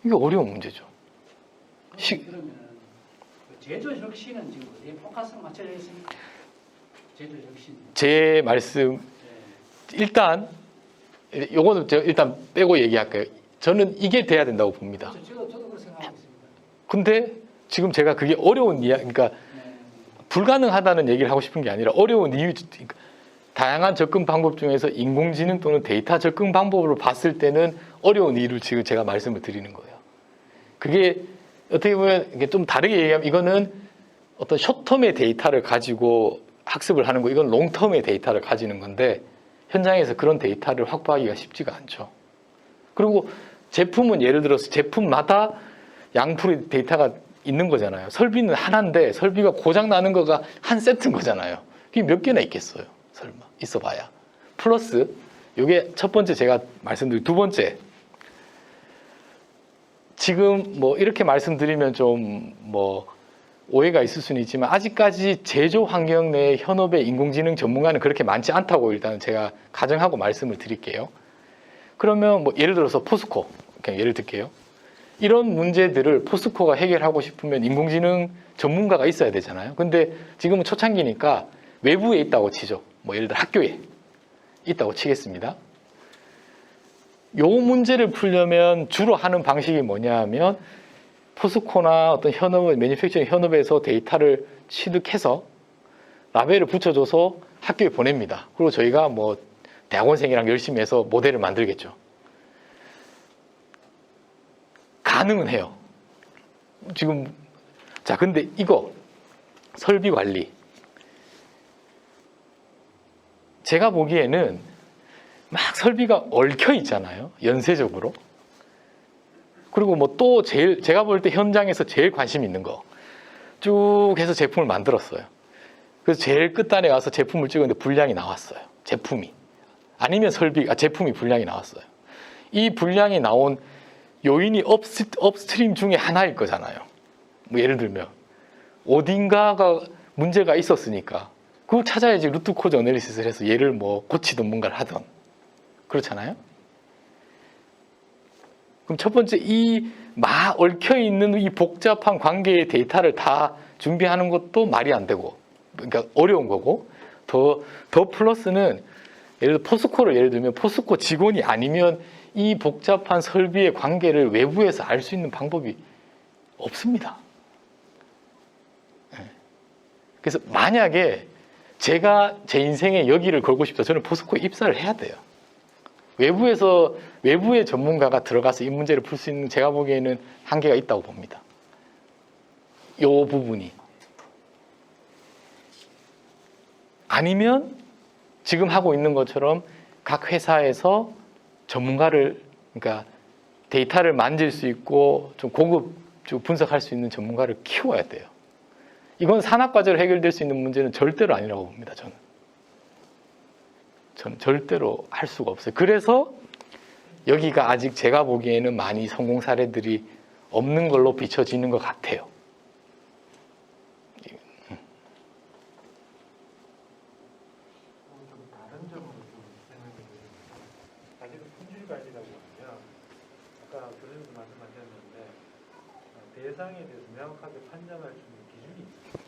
이게 어려운 문제죠. 그러면 제조 혁신은 지금 어디에 포커스가 맞춰져 있습니까? 제조 혁신. 제 말씀 일단 요거는 제가 일단 빼고 얘기할까요? 저는 이게 돼야 된다고 봅니다. 저도 그렇게 생각하고 있습니다. 근데 지금 제가 그게 어려운 이야, 그러니까 불가능하다는 얘기를 하고 싶은 게 아니라 어려운 이유, 그러니까 다양한 접근 방법 중에서 인공지능 또는 데이터 접근 방법으로 봤을 때는 어려운 이유를 지금 제가 말씀을 드리는 거예요. 그게 어떻게 보면 이게 좀 다르게 얘기하면 이거는 어떤 숏텀의 데이터를 가지고 학습을 하는 거, 이건 롱텀의 데이터를 가지는 건데 현장에서 그런 데이터를 확보하기가 쉽지가 않죠. 그리고 제품은 예를 들어서 제품마다 양풀의 데이터가 있는 거잖아요. 설비는 하나인데 설비가 고장 나는 거가 한 세트인 거잖아요. 그게 몇 개나 있겠어요. 설마 있어봐야. 플러스 이게 첫 번째 제가 말씀드린 두 번째. 지금 뭐 이렇게 말씀드리면 좀 뭐 오해가 있을 수는 있지만 아직까지 제조 환경 내 현업의 인공지능 전문가는 그렇게 많지 않다고 일단 제가 가정하고 말씀을 드릴게요. 그러면 뭐 예를 들어서 포스코, 그냥 예를 들게요. 이런 문제들을 포스코가 해결하고 싶으면 인공지능 전문가가 있어야 되잖아요. 근데 지금은 초창기니까 외부에 있다고 치죠. 뭐 예를 들어 학교에 있다고 치겠습니다. 요 문제를 풀려면 주로 하는 방식이 뭐냐 하면 포스코나 어떤 현업, 매니팩처링 현업에서 데이터를 취득해서 라벨을 붙여줘서 학교에 보냅니다. 그리고 저희가 뭐 대학원생이랑 열심히 해서 모델을 만들겠죠. 가능은 해요. 지금 자 근데 이거 설비 관리 제가 보기에는 막 설비가 얽혀 있잖아요. 연쇄적으로. 그리고 뭐 또 제가 볼 때 현장에서 제일 관심 있는 거 쭉 해서 제품을 만들었어요. 그래서 제일 끝단에 와서 제품을 찍었는데 불량이 나왔어요. 제품이. 아니면 제품이 불량이 나왔어요. 이 불량이 나온 요인이 업스트림 중에 하나일 거잖아요. 뭐 예를 들면 어딘가가 문제가 있었으니까 그걸 찾아야지 루트 코즈 어널리시스를 해서 얘를 뭐 고치든 뭔가를 하든 그렇잖아요. 그럼 첫 번째 이 얽혀 있는 이 복잡한 관계의 데이터를 다 준비하는 것도 말이 안 되고 그러니까 어려운 거고 더 플러스는 예를 들어 포스코를 예를 들면 포스코 직원이 아니면 이 복잡한 설비의 관계를 외부에서 알 수 있는 방법이 없습니다. 그래서 만약에 제가 제 인생에 여기를 걸고 싶다. 저는 포스코에 입사를 해야 돼요. 외부의 전문가가 들어가서 이 문제를 풀 수 있는 제가 보기에는 한계가 있다고 봅니다. 이 부분이. 아니면 지금 하고 있는 것처럼 각 회사에서 전문가를 그러니까 데이터를 만질 수 있고 좀 고급적으로 분석할 수 있는 전문가를 키워야 돼요. 이건 산학과제로 해결될 수 있는 문제는 절대로 아니라고 봅니다. 저는 절대로 할 수가 없어요. 그래서 여기가 아직 제가 보기에는 많이 성공 사례들이 없는 걸로 비춰지는 것 같아요. 좀 다른 점으로 좀 생각해 보겠습니다. 사실은 품질 관리라고 하면 아까 교수님도 말씀하셨는데 대상에 대해서 명확하게 판단할 수 있는 기준이 있어요.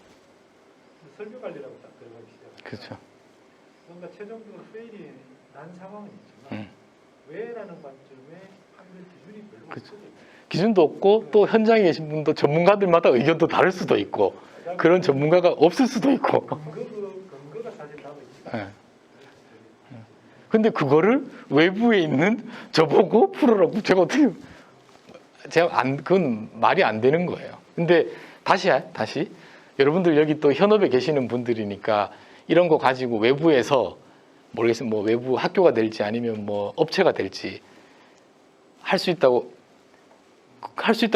설비 관리라고 딱 들어가기 시작합니다. 그렇죠. 뭔가 최종적으로 페일이 난 상황은 있지만 왜라는 관점에 판별 기준이 별로 없거든요. 기준도 없고 또 현장에 계신 분도 전문가들마다 의견도 다를 수도 있고 그런 전문가가 없을 수도 있고. 근거가 사실 나와 있지. 네. 근데 그거를 외부에 있는 저보고 풀으라고 제가 어떻게 그건 말이 안 되는 거예요. 근데 다시 여러분들 여기 또 현업에 계시는 분들이니까 이런 거 가지고 외부에서 모르겠어요. 뭐 외부 학교가 될지 아니면 뭐 업체가 될지 할 수 있다고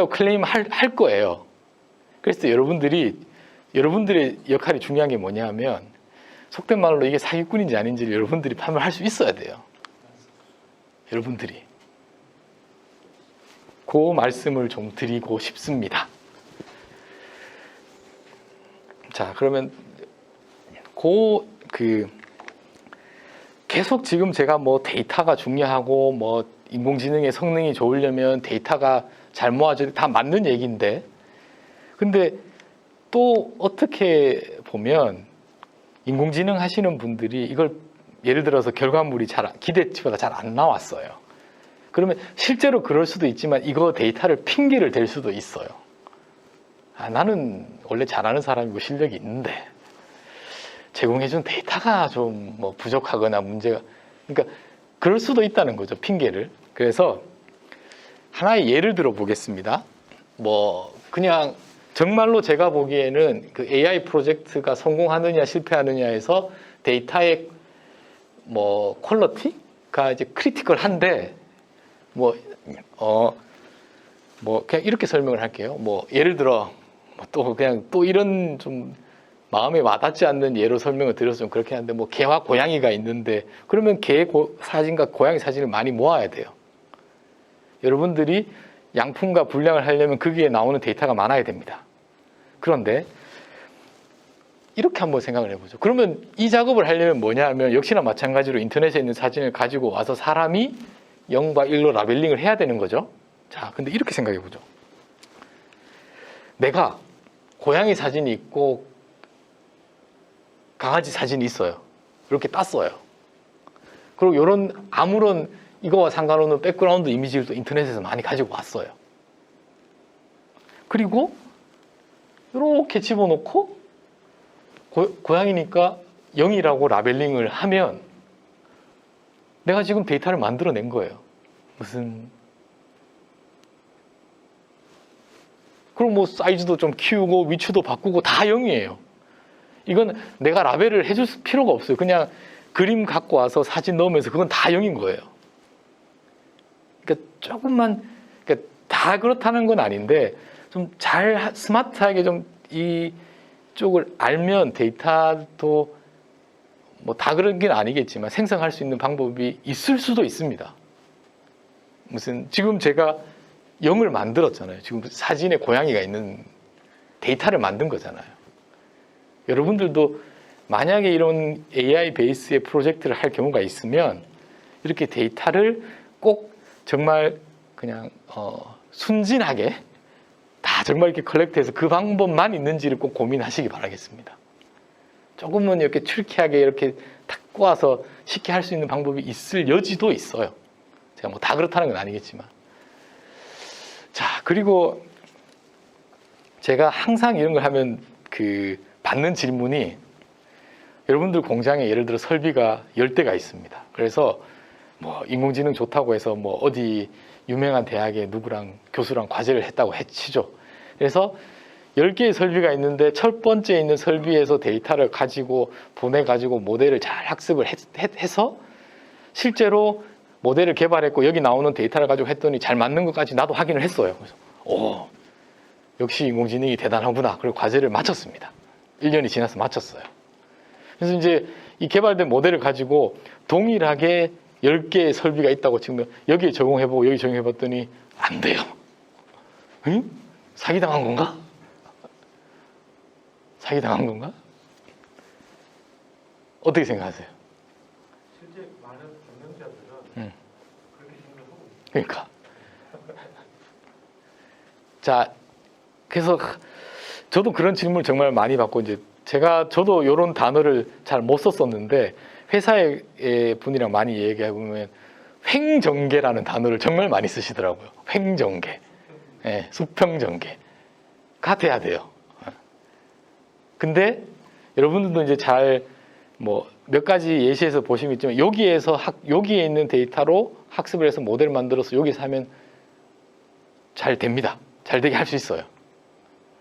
클레임할 거예요. 그래서 여러분들의 역할이 중요한 게 뭐냐면 속된 말로 이게 사기꾼인지 아닌지를 여러분들이 판별할 수 있어야 돼요. 여러분들이. 그 말씀을 좀 드리고 싶습니다. 자, 그러면 계속 지금 제가 뭐 데이터가 중요하고 뭐 인공지능의 성능이 좋으려면 데이터가 잘 모아져야 다 맞는 얘기인데, 근데 또 어떻게 보면 인공지능 하시는 분들이 이걸 예를 들어서 결과물이 기대치보다 잘 안 나왔어요. 그러면 실제로 그럴 수도 있지만 이거 데이터를 핑계를 댈 수도 있어요. 나는 원래 잘하는 사람이고 실력이 있는데 제공해준 데이터가 좀 뭐 부족하거나 문제가, 그러니까 그럴 수도 있다는 거죠, 핑계를. 그래서 하나의 예를 들어 보겠습니다. 뭐 그냥 정말로 제가 보기에는 그 AI 프로젝트가 성공하느냐 실패하느냐에서 데이터의 뭐 퀄리티가 이제 크리티컬한데 뭐 그냥 이렇게 설명을 할게요. 뭐 예를 들어 또 그냥 또 이런 좀 마음에 와닿지 않는 예로 설명을 드려서 좀 그렇게 하는데, 뭐 개와 고양이가 있는데 그러면 개 사진과 고양이 사진을 많이 모아야 돼요. 여러분들이 양품과 분량을 하려면 거기에 나오는 데이터가 많아야 됩니다. 그런데 이렇게 한번 생각을 해보죠. 그러면 이 작업을 하려면 뭐냐 하면 역시나 마찬가지로 인터넷에 있는 사진을 가지고 와서 사람이 0과 1로 라벨링을 해야 되는 거죠. 자, 근데 이렇게 생각해 보죠. 내가 고양이 사진이 있고 강아지 사진이 있어요. 이렇게 땄어요. 그리고 이런 아무런 이거와 상관없는 백그라운드 이미지를 또 인터넷에서 많이 가지고 왔어요. 그리고 이렇게 집어넣고 고양이니까 0이라고 라벨링을 하면 내가 지금 데이터를 만들어낸 거예요. 그럼 뭐 사이즈도 좀 키우고 위치도 바꾸고 다 0이에요. 이건 내가 라벨을 해줄 필요가 없어요. 그냥 그림 갖고 와서 사진 넣으면서 그건 다 0인 거예요. 그러니까 조금만, 그러니까 다 그렇다는 건 아닌데 좀 잘 스마트하게 좀 이쪽을 알면 데이터도 뭐 다 그런 게 아니겠지만 생성할 수 있는 방법이 있을 수도 있습니다. 지금 제가 0을 만들었잖아요. 지금 사진에 고양이가 있는 데이터를 만든 거잖아요. 여러분들도 만약에 이런 AI 베이스의 프로젝트를 할 경우가 있으면 이렇게 데이터를 꼭 정말 그냥 순진하게 다 정말 이렇게 컬렉트해서 그 방법만 있는지를 꼭 고민하시기 바라겠습니다. 조금은 이렇게 트리키하게 이렇게 탁 꼬아서 쉽게 할 수 있는 방법이 있을 여지도 있어요. 제가 뭐 다 그렇다는 건 아니겠지만. 자, 그리고 제가 항상 이런 걸 하면 받는 질문이, 여러분들 공장에 예를 들어 설비가 10대가 있습니다. 그래서 뭐 인공지능 좋다고 해서 뭐 어디 유명한 대학에 누구랑 교수랑 과제를 했다고 치죠. 그래서 10개의 설비가 있는데 첫 번째 있는 설비에서 데이터를 가지고 보내가지고 모델을 잘 학습을 해서 실제로 모델을 개발했고 여기 나오는 데이터를 가지고 했더니 잘 맞는 것까지 나도 확인을 했어요. 그래서 오, 역시 인공지능이 대단하구나. 그리고 과제를 마쳤습니다. 1년이 지나서 마쳤어요. 그래서 이제 이 개발된 모델을 가지고 동일하게 10개의 설비가 있다고 치면 여기에 적용해보고 여기 적용해봤더니 안 돼요. 응? 사기당한 건가? 사기당한 건가? 어떻게 생각하세요? 실제 많은 경영자들은 음. 그렇게 생각을 하고 있어요. 그러니까. 자, 그래서 저도 그런 질문을 정말 많이 받고 이제 저도 이런 단어를 잘 못 썼었는데 회사의 분이랑 많이 얘기해 보면 횡정계라는 단어를 정말 많이 쓰시더라고요. 횡정계, 수평정계가 돼야 돼요. 근데 여러분들도 이제 잘 뭐 몇 가지 예시에서 보시면 있지만 여기에 있는 데이터로 학습을 해서 모델을 만들어서 여기서 하면 잘 됩니다. 잘 되게 할 수 있어요.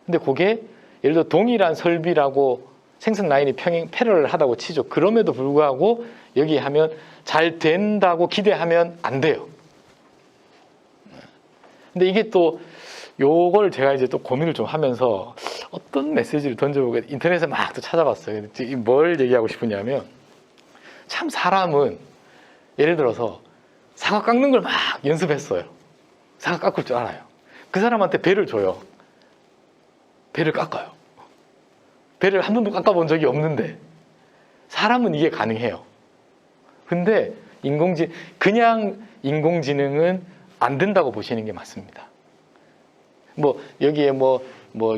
근데 그게 예를 들어 동일한 설비라고 생산 라인이 패러를 하다고 치죠. 그럼에도 불구하고 여기 하면 잘 된다고 기대하면 안 돼요. 근데 이게 또 요걸 제가 이제 또 고민을 좀 하면서 어떤 메시지를 던져보게 인터넷에 막 또 찾아봤어요. 뭘 얘기하고 싶으냐면 참 사람은 예를 들어서 사과 깎는 걸 막 연습했어요. 사과 깎을 줄 알아요. 그 사람한테 배를 줘요. 배를 깎아요. 배를 한 번도 깎아본 적이 없는데 사람은 이게 가능해요. 근데 그냥 인공지능은 안 된다고 보시는 게 맞습니다. 뭐 여기에 뭐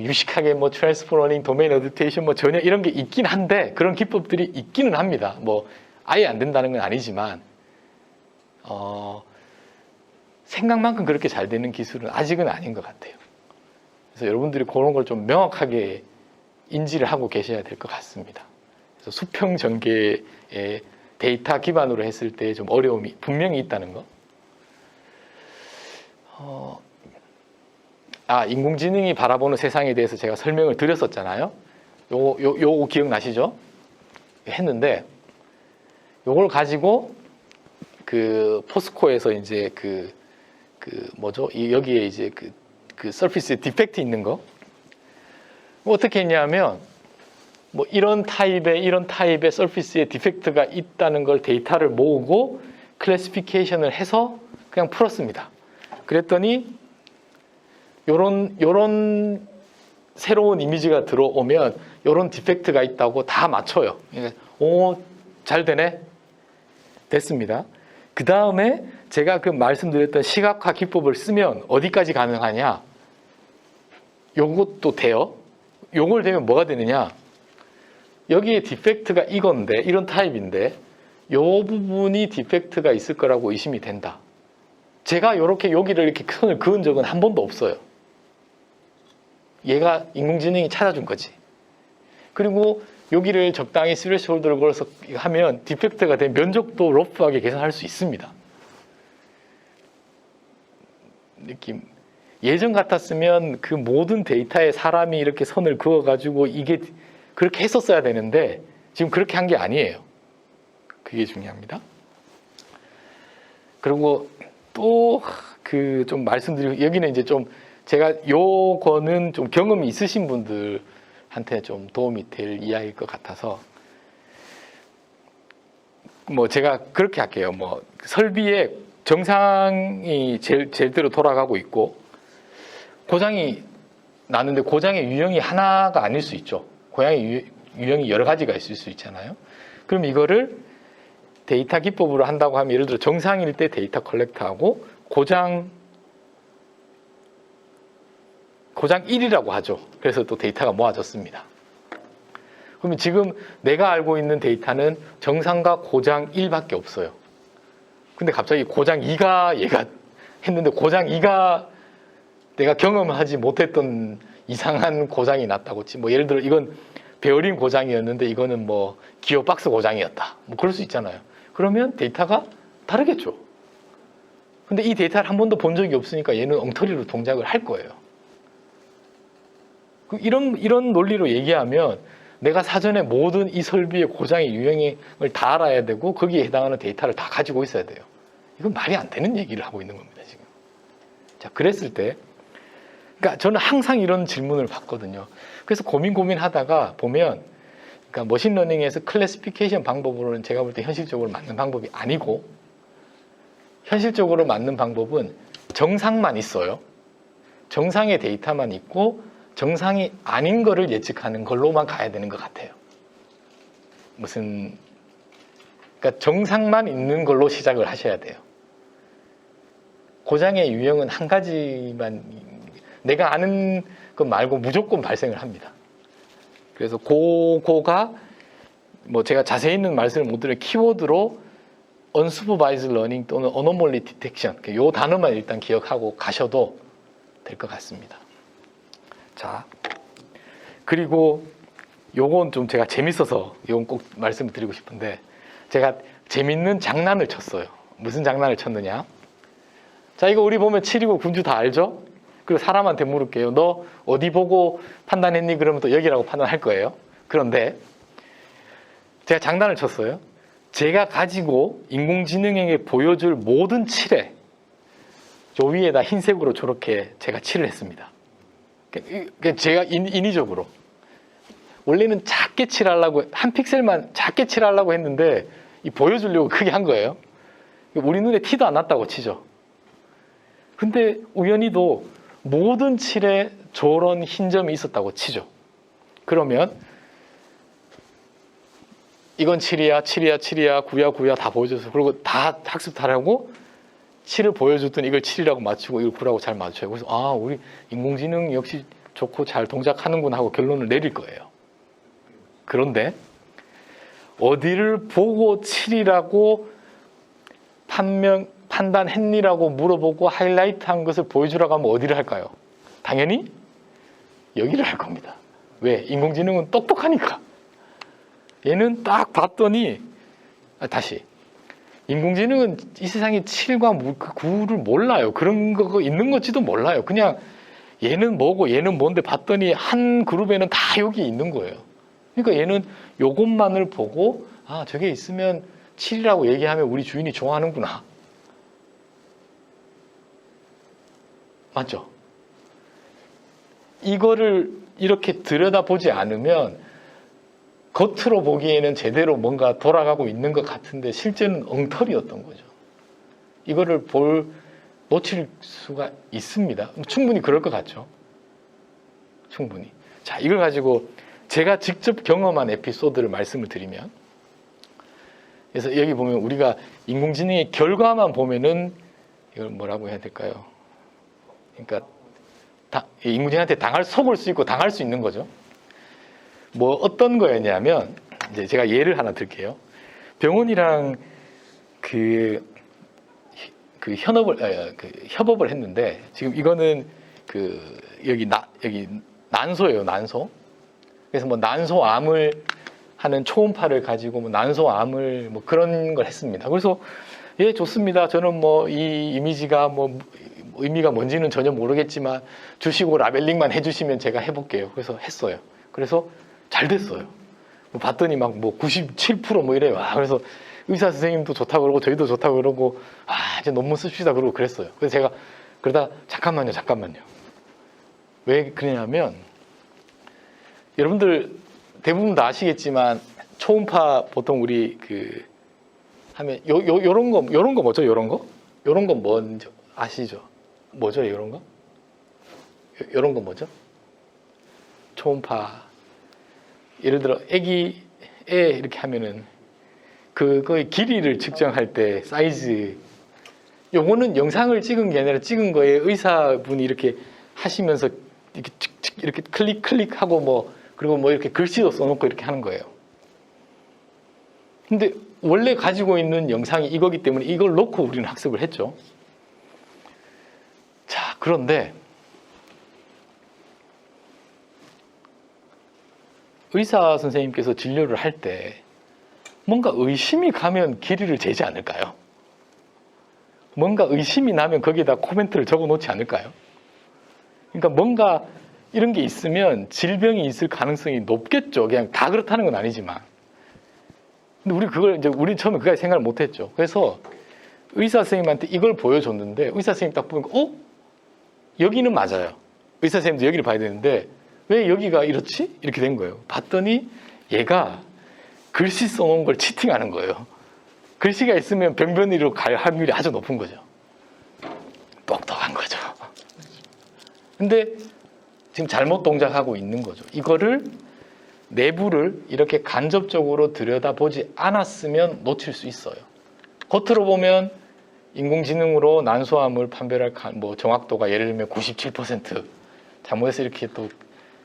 유식하게 트랜스포 러닝, 도메인 어댑테이션 전혀 이런 게 있긴 한데 그런 기법들이 있기는 합니다. 뭐 아예 안 된다는 건 아니지만 생각만큼 그렇게 잘 되는 기술은 아직은 아닌 것 같아요. 그래서 여러분들이 그런 걸 좀 명확하게 인지를 하고 계셔야 될 것 같습니다. 그래서 수평 전개의 데이터 기반으로 했을 때 좀 어려움이 분명히 있다는 거. 인공지능이 바라보는 세상에 대해서 제가 설명을 드렸었잖아요. 요거 기억나시죠? 했는데 요걸 가지고 그 포스코에서 이제 여기에 이제 그 서피스에 디펙트 있는 거 어떻게 했냐면 이런 타입의 서피스에 디펙트가 있다는 걸 데이터를 모으고 클래시피케이션을 해서 그냥 풀었습니다. 그랬더니 요런 새로운 이미지가 들어오면 요런 디펙트가 있다고 다 맞춰요. 오, 잘 되네. 됐습니다. 그 다음에 제가 말씀드렸던 시각화 기법을 쓰면 어디까지 가능하냐? 요것도 돼요. 요걸 되면 뭐가 되느냐? 여기에 디펙트가 이건데, 이런 타입인데, 요 부분이 디펙트가 있을 거라고 의심이 된다. 제가 여기를 이렇게 선을 그은 적은 한 번도 없어요. 얘가 인공지능이 찾아준 거지. 그리고 여기를 적당히 스레시홀드를 걸어서 하면 디펙트가 된 면적도 러프하게 계산할 수 있습니다. 느낌. 예전 같았으면 그 모든 데이터에 사람이 이렇게 선을 그어가지고 이게 그렇게 했었어야 되는데 지금 그렇게 한 게 아니에요. 그게 중요합니다. 그리고 또 좀 말씀드리고 여기는 이제 좀 제가 요거는 좀 경험이 있으신 분들한테 좀 도움이 될 이야기일 것 같아서 제가 그렇게 할게요. 설비에 정상이 제대로 돌아가고 있고 고장이 나는데 고장의 유형이 하나가 아닐 수 있죠. 고장의 유형이 여러 가지가 있을 수 있잖아요. 그럼 이거를 데이터 기법으로 한다고 하면 예를 들어 정상일 때 데이터 컬렉트하고 고장 1이라고 하죠. 그래서 또 데이터가 모아졌습니다. 그러면 지금 내가 알고 있는 데이터는 정상과 고장 1밖에 없어요. 근데 갑자기 고장 2가 얘가 했는데 고장 2가 내가 경험하지 못했던 이상한 고장이 났다고 치. 예를 들어 이건 베어링 고장이었는데 이거는 기어박스 고장이었다. 그럴 수 있잖아요. 그러면 데이터가 다르겠죠. 근데 이 데이터를 한 번도 본 적이 없으니까 얘는 엉터리로 동작을 할 거예요. 이런 논리로 얘기하면 내가 사전에 모든 이 설비의 고장의 유형을 다 알아야 되고 거기에 해당하는 데이터를 다 가지고 있어야 돼요. 이건 말이 안 되는 얘기를 하고 있는 겁니다, 지금. 자, 그랬을 때, 그러니까 저는 항상 이런 질문을 받거든요. 그래서 고민하다가 보면, 그러니까 머신러닝에서 클래시피케이션 방법으로는 제가 볼 때 현실적으로 맞는 방법이 아니고, 현실적으로 맞는 방법은 정상만 있어요. 정상의 데이터만 있고 정상이 아닌 거를 예측하는 걸로만 가야 되는 것 같아요. 그러니까 정상만 있는 걸로 시작을 하셔야 돼요. 고장의 유형은 한 가지만, 내가 아는 것 말고 무조건 발생을 합니다. 그래서 그거가 뭐 제가 자세히는 말씀을 못 드려 키워드로 unsupervised learning 또는 anomaly detection, 이 단어만 일단 기억하고 가셔도 될 것 같습니다. 자, 그리고 요건 좀 제가 재밌어서 요건 꼭 말씀을 드리고 싶은데, 제가 재밌는 장난을 쳤어요. 무슨 장난을 쳤느냐? 자, 이거 우리 보면 7이고 군주 다 알죠? 그리고 사람한테 물을게요. 너 어디 보고 판단했니? 그러면 또 여기라고 판단할 거예요. 그런데 제가 장난을 쳤어요. 제가 가지고 인공지능에게 보여줄 모든 칠에 저 위에다 흰색으로 저렇게 제가 칠을 했습니다. 제가 인위적으로. 원래는 작게 칠하려고, 한 픽셀만 작게 칠하려고 했는데 보여주려고 크게 한 거예요. 우리 눈에 티도 안 났다고 치죠. 근데 우연히도 모든 칠에 저런 흰 점이 있었다고 치죠. 그러면 이건 7이야, 9야 다 보여줘서, 그리고 다 학습하라고 7을 보여줬더니 이걸 7이라고 맞추고 이걸 9라고 잘 맞춰요. 그래서 아, 우리 인공지능 역시 좋고 잘 동작하는구나 하고 결론을 내릴 거예요. 그런데 어디를 보고 7이라고 판단했니라고 물어보고 하이라이트한 것을 보여주라고 하면 어디를 할까요? 당연히 여기를 할 겁니다. 왜? 인공지능은 똑똑하니까. 얘는 딱 봤더니, 다시. 인공지능은 이 세상에 7과 9를 몰라요. 그런 거 있는 건지도 몰라요. 그냥 얘는 뭐고 얘는 뭔데 봤더니 한 그룹에는 다 여기 있는 거예요. 그러니까 얘는 요것만을 보고, 아, 저게 있으면 7이라고 얘기하면 우리 주인이 좋아하는구나. 맞죠? 이거를 이렇게 들여다보지 않으면 겉으로 보기에는 제대로 뭔가 돌아가고 있는 것 같은데 실제는 엉터리였던 거죠. 이거를 놓칠 수가 있습니다. 충분히 그럴 것 같죠. 충분히. 자, 이걸 가지고 제가 직접 경험한 에피소드를 말씀을 드리면, 그래서 여기 보면 우리가 인공지능의 결과만 보면은 이걸 뭐라고 해야 될까요? 그러니까 인공지능한테 속을 수 있고 당할 수 있는 거죠. 뭐 어떤 거였냐면, 이제 제가 예를 하나 들게요. 병원이랑 협업을 했는데, 지금 이거는 여기 난소예요, 난소. 그래서 뭐 난소암을 하는 초음파를 가지고 뭐 난소암을 뭐 그런 걸 했습니다. 그래서 예, 좋습니다. 저는 뭐 이 이미지가 뭐 의미가 뭔지는 전혀 모르겠지만 주시고 라벨링만 해주시면 제가 해볼게요. 그래서 했어요. 그래서 잘 됐어요. 봤더니 막 뭐 97% 뭐 이래요. 그래서 의사 선생님도 좋다고 그러고 저희도 좋다고 그러고, 이제 논문 씁시다 그러고 그랬어요. 그래서 제가 그러다 잠깐만요. 왜 그러냐면, 여러분들 대부분 다 아시겠지만 초음파 보통 우리 하면 요런 거 뭐죠? 요런 거 뭔지 아시죠? 뭐죠? 요런 거? 요런 거 뭐죠? 초음파. 예를 들어 애 이렇게 하면은 그거의 길이를 측정할 때 사이즈, 요거는 영상을 찍은 게 아니라 찍은 거에 의사분이 이렇게 하시면서 이렇게 클릭하고 뭐, 그리고 뭐 이렇게 글씨도 써놓고 이렇게 하는 거예요. 근데 원래 가지고 있는 영상이 이거기 때문에 이걸 놓고 우리는 학습을 했죠. 자, 그런데 의사 선생님께서 진료를 할 때 뭔가 의심이 가면 길이를 재지 않을까요? 뭔가 의심이 나면 거기에다 코멘트를 적어 놓지 않을까요? 그러니까 뭔가 이런 게 있으면 질병이 있을 가능성이 높겠죠. 그냥 다 그렇다는 건 아니지만. 근데 우리 처음에 그까지 생각을 못 했죠. 그래서 의사 선생님한테 이걸 보여줬는데 의사 선생님 딱 보니까 여기는 맞아요. 의사 선생님도 여기를 봐야 되는데 왜 여기가 이렇지? 이렇게 된 거예요. 봤더니 얘가 글씨 써놓은 걸 치팅하는 거예요. 글씨가 있으면 병변이로 갈 확률이 아주 높은 거죠. 똑똑한 거죠. 근데 지금 잘못 동작하고 있는 거죠. 이거를 내부를 이렇게 간접적으로 들여다보지 않았으면 놓칠 수 있어요. 겉으로 보면 인공지능으로 난소암을 판별할 뭐 정확도가 예를 들면 97% 잘못해서 이렇게 또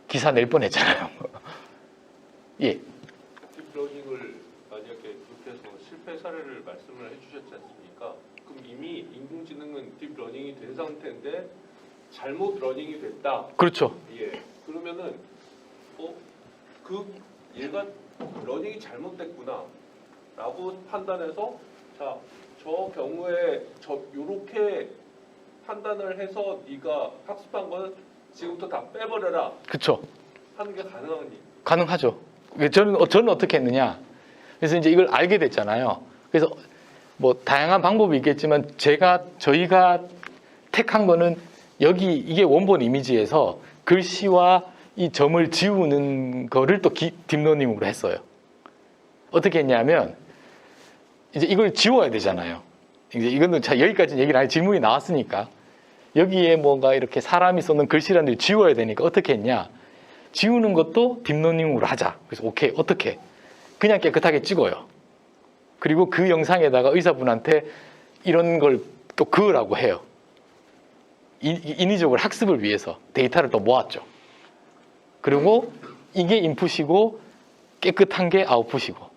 기사 낼 뻔했잖아요. 예. 딥러닝을 만약에 그렇게 해서 실패 사례를 말씀을 해주셨지 않습니까? 그럼 이미 인공지능은 딥러닝이 된 상태인데 잘못 러닝이 됐다. 그렇죠. 예. 그러면은 얘가 러닝이 잘못됐구나라고 판단해서 자, 저 경우에 요렇게 판단을 해서 네가 학습한 건 지금부터 다 빼버려라. 그렇죠. 하는 게 가능하니? 가능하죠. 저는 어떻게 했느냐. 그래서 이제 이걸 알게 됐잖아요. 그래서 뭐 다양한 방법이 있겠지만 저희가 택한 거는 여기 이게 원본 이미지에서 글씨와 이 점을 지우는 거를 또 딥러닝으로 했어요. 어떻게 했냐면 이제 이걸 지워야 되잖아요. 이제 이거는 여기까지 얘기를 안 해. 질문이 나왔으니까 여기에 뭔가 이렇게 사람이 썼는 글씨라는 걸 지워야 되니까 어떻게 했냐. 지우는 것도 딥러닝으로 하자. 그래서 오케이, 어떻게? 그냥 깨끗하게 찍어요. 그리고 그 영상에다가 의사분한테 이런 걸 또 그으라고 해요. 인위적으로 학습을 위해서 데이터를 또 모았죠. 그리고 이게 인풋이고 깨끗한 게 아웃풋이고.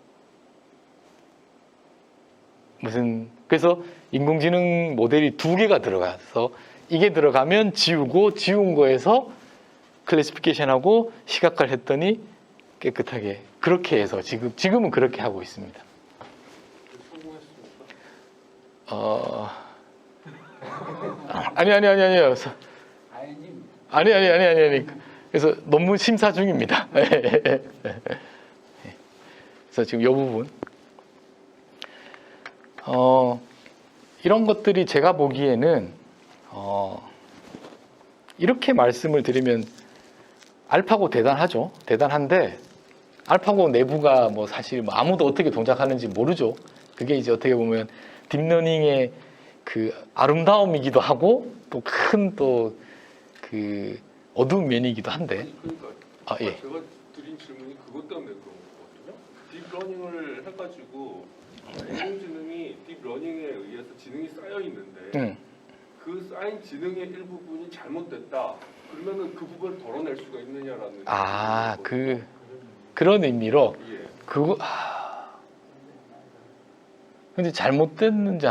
그래서 인공지능 모델이 2개가 들어가서 이게 들어가면 지우고 지운 거에서 클래시피케이션하고 시각화를 했더니 깨끗하게 그렇게 해서 지금은 그렇게 하고 있습니다. 성공했습니까? 아니요. 다행입니다. 아니. 그래서 논문 심사 중입니다. 그래서 지금 이 부분. 이런 것들이 제가 보기에는 이렇게 말씀을 드리면 알파고 대단하죠. 대단한데 알파고 내부가 뭐 사실 뭐 아무도 어떻게 동작하는지 모르죠. 그게 이제 어떻게 보면 딥러닝의 그 아름다움이기도 하고 또 큰 또 그 어두운 면이기도 한데. 그러니까 예. 제가 드린 질문이 그것 때문에 그런 거거든요. 딥러닝을 해가지고 인공지능이 딥러닝에 의해서 지능이 쌓여 있는데 그 쌓인 지능의 일부분이 잘못됐다. 그러면은 그 부분을 덜어낼 수가 있느냐라는. 그런 의미로 예. 근데 잘못됐는지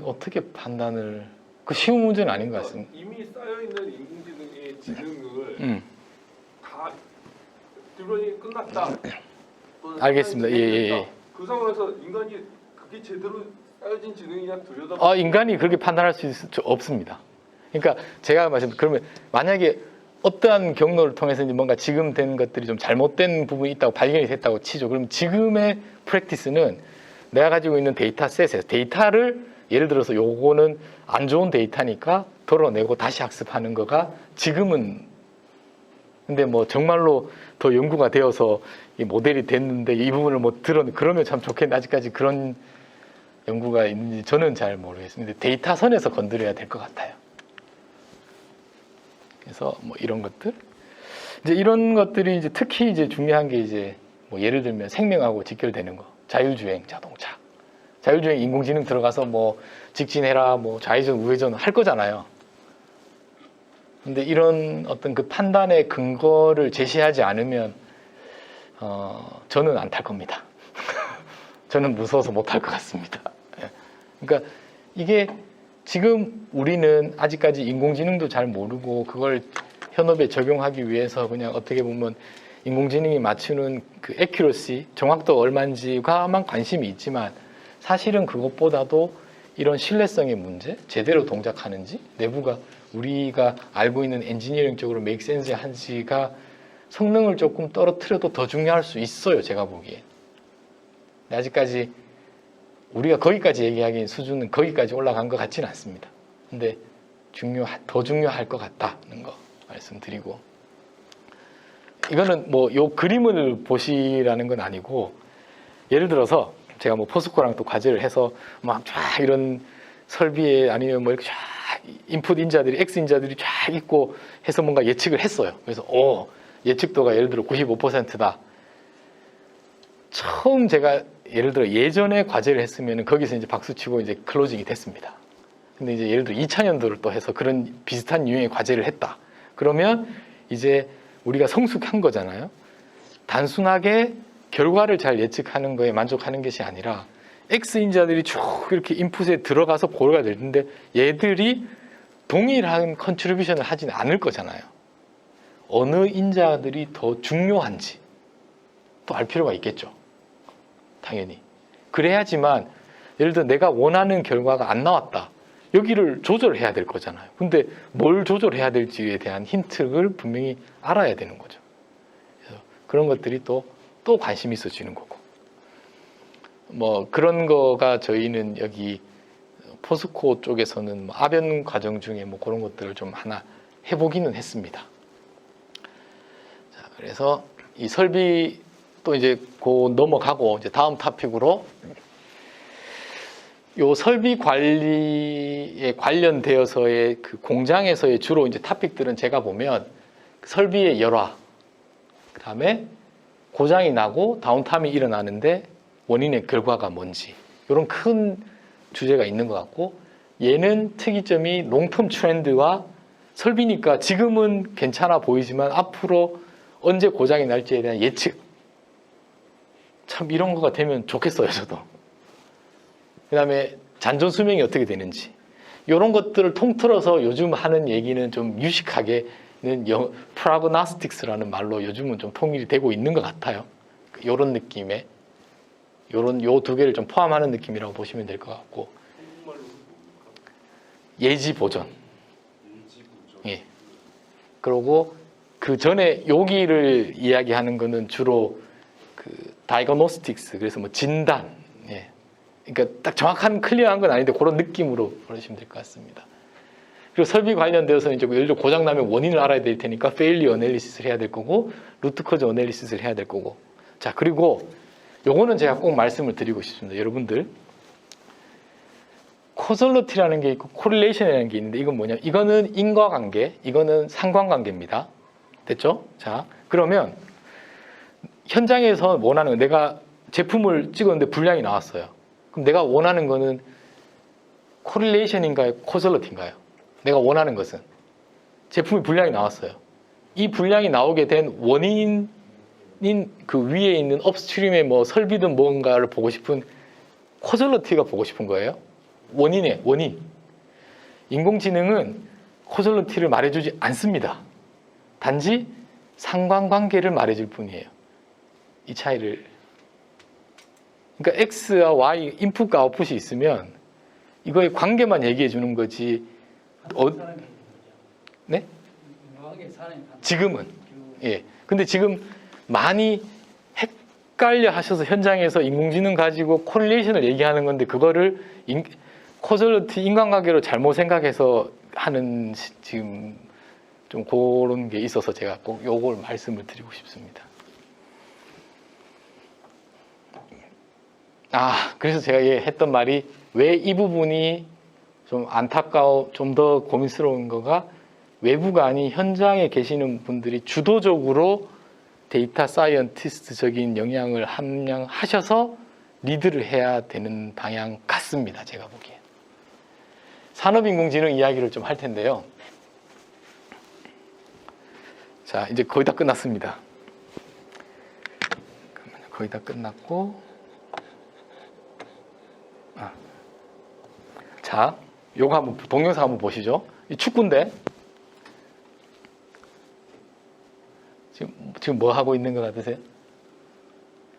어떻게 판단을 쉬운 문제는 아닌 것 같습니다. 이미 쌓여 있는 인공지능의 지능을 다 딥러닝이 끝났다. 알겠습니다. 예. 그 상황에서 인간이 그게 제대로 쌓여진 지능이냐 들여다보고. 인간이 그렇게 판단할 수 없습니다. 그러니까 제가 그러면 만약에 어떠한 경로를 통해서 이제 뭔가 지금 된 것들이 좀 잘못된 부분이 있다고 발견이 됐다고 치죠. 그럼 지금의 프랙티스는 내가 가지고 있는 데이터셋에서 데이터를 예를 들어서 요거는 안 좋은 데이터니까 덜어내고 다시 학습하는 거가 지금은 근데 뭐 정말로 더 연구가 되어서 이 모델이 됐는데 이 부분을 뭐 그러면 참 좋겠는데 아직까지 그런 연구가 있는지 저는 잘 모르겠습니다. 데이터 선에서 건드려야 될 것 같아요. 그래서 뭐 이런 것들 이제 이런 것들이 이제 특히 이제 중요한 게 이제 뭐 예를 들면 생명하고 직결되는 거 자율주행 자동차 자율주행 인공지능 들어가서 뭐 직진해라 뭐 좌회전 우회전 할 거잖아요. 근데 이런 어떤 그 판단의 근거를 제시하지 않으면 저는 안 탈 겁니다. 저는 무서워서 못 탈 것 같습니다. 그러니까 이게 지금 우리는 아직까지 인공지능도 잘 모르고 그걸 현업에 적용하기 위해서 그냥 어떻게 보면 인공지능이 맞추는 그 accuracy, 정확도 얼마인지가만 관심이 있지만 사실은 그것보다도 이런 신뢰성의 문제, 제대로 동작하는지, 내부가 우리가 알고 있는 엔지니어링적으로 make sense 한지가 성능을 조금 떨어뜨려도 더 중요할 수 있어요, 제가 보기에. 아직까지 우리가 거기까지 얘기하기엔 수준은 거기까지 올라간 것 같지는 않습니다. 근데 더 중요할 것 같다는 거 말씀드리고, 이거는 뭐 요 그림을 보시라는 건 아니고, 예를 들어서 제가 뭐 포스코랑 또 과제를 해서 막 쫙 이런 설비에 아니면 뭐 이렇게 쫙 인풋 인자들이 X 인자들이 쫙 있고 해서 뭔가 예측을 했어요. 그래서 예측도가 예를 들어 95%다. 처음 제가 예를 들어 예전에 과제를 했으면 거기서 이제 박수치고 이제 클로징이 됐습니다. 근데 이제 예를 들어 2000년도를 또 해서 그런 비슷한 유형의 과제를 했다. 그러면 이제 우리가 성숙한 거잖아요. 단순하게 결과를 잘 예측하는 거에 만족하는 것이 아니라 X인자들이 쭉 이렇게 인풋에 들어가서 고려가 될 텐데 얘들이 동일한 컨트리뷰션을 하지는 않을 거잖아요. 어느 인자들이 더 중요한지 또 알 필요가 있겠죠. 당연히. 그래야지만 예를 들어 내가 원하는 결과가 안 나왔다. 여기를 조절해야 될 거잖아요. 근데 뭘 조절해야 될지에 대한 힌트를 분명히 알아야 되는 거죠. 그래서 그런 것들이 또 관심이 있어지는 거고. 뭐 그런 거가 저희는 여기 포스코 쪽에서는 뭐 아변 과정 중에 뭐 그런 것들을 좀 하나 해보기는 했습니다. 자, 그래서 이 설비 또 이제 넘어가고 이제 다음 토픽으로 요 설비 관리에 관련되어서의 그 공장에서의 주로 이제 토픽들은 제가 보면 설비의 열화, 그 다음에 고장이 나고 다운타임이 일어나는데 원인의 결과가 뭔지 이런 큰 주제가 있는 것 같고, 얘는 특이점이 롱텀 트렌드와 설비니까 지금은 괜찮아 보이지만 앞으로 언제 고장이 날지에 대한 예측, 참 이런 거가 되면 좋겠어요. 저도. 그 다음에 잔존 수명이 어떻게 되는지 이런 것들을 통틀어서 요즘 하는 얘기는 좀 유식하게는 프라그노스틱스라는 말로 요즘은 좀 통일이 되고 있는 것 같아요. 이런 느낌의 요 두 개를 좀 포함하는 느낌이라고 보시면 될 것 같고, 예지 보전. 예. 그리고 그 전에 여기를 이야기하는 거는 주로 그 다이그노스틱스, 그래서 뭐 진단. 예. 그러니까 딱 정확한 클리어한 건 아닌데 그런 느낌으로 보시면 될 것 같습니다. 그리고 설비 관련되어서는 이제 예를 들어 고장 나면 원인을 알아야 될 테니까 페일리어 어널리시스를 해야 될 거고, 루트 코즈 어널리시스를 해야 될 거고. 자, 그리고 요거는 제가 꼭 말씀을 드리고 싶습니다. 여러분들, 코절러티라는 게 있고 코릴레이션이라는 게 있는데, 이건 뭐냐? 이거는 인과관계, 이거는 상관관계입니다. 됐죠? 자, 그러면 현장에서 원하는 건, 내가 제품을 찍었는데 불량이 나왔어요. 그럼 내가 원하는 거는 코릴레이션인가요? 코절러티인가요? 내가 원하는 것은 제품이 불량이 나왔어요. 이 불량이 나오게 된 원인인 그 위에 있는 업스트림의 뭐 설비든 뭔가를 보고 싶은 코절러티가 보고 싶은 거예요. 원인. 인공지능은 코절러티를 말해주지 않습니다. 단지 상관관계를 말해줄 뿐이에요. 이 차이를. 그러니까 X와 Y, 인풋과 아웃풋이 있으면 이거의 관계만 얘기해 주는 거지. 네? 지금은. 예. 근데 지금 많이 헷갈려 하셔서 현장에서 인공지능 가지고 코릴레이션을 얘기하는 건데, 그거를 코절러티 인간관계로 잘못 생각해서 하는 지금 좀 그런 게 있어서 제가 꼭 요걸 말씀을 드리고 싶습니다. 그래서 제가 했던 말이, 왜 이 부분이 좀 안타까워, 좀 더 고민스러운 거가, 외부가 아닌 현장에 계시는 분들이 주도적으로 데이터 사이언티스트적인 영향을 함양하셔서 리드를 해야 되는 방향 같습니다. 제가 보기엔. 산업인공지능 이야기를 좀 할 텐데요. 자, 이제 거의 다 끝났습니다. 거의 다 끝났고, 자, 요거 한번 동영상 한번 보시죠. 이 축구인데 지금 뭐 하고 있는 것 같으세요?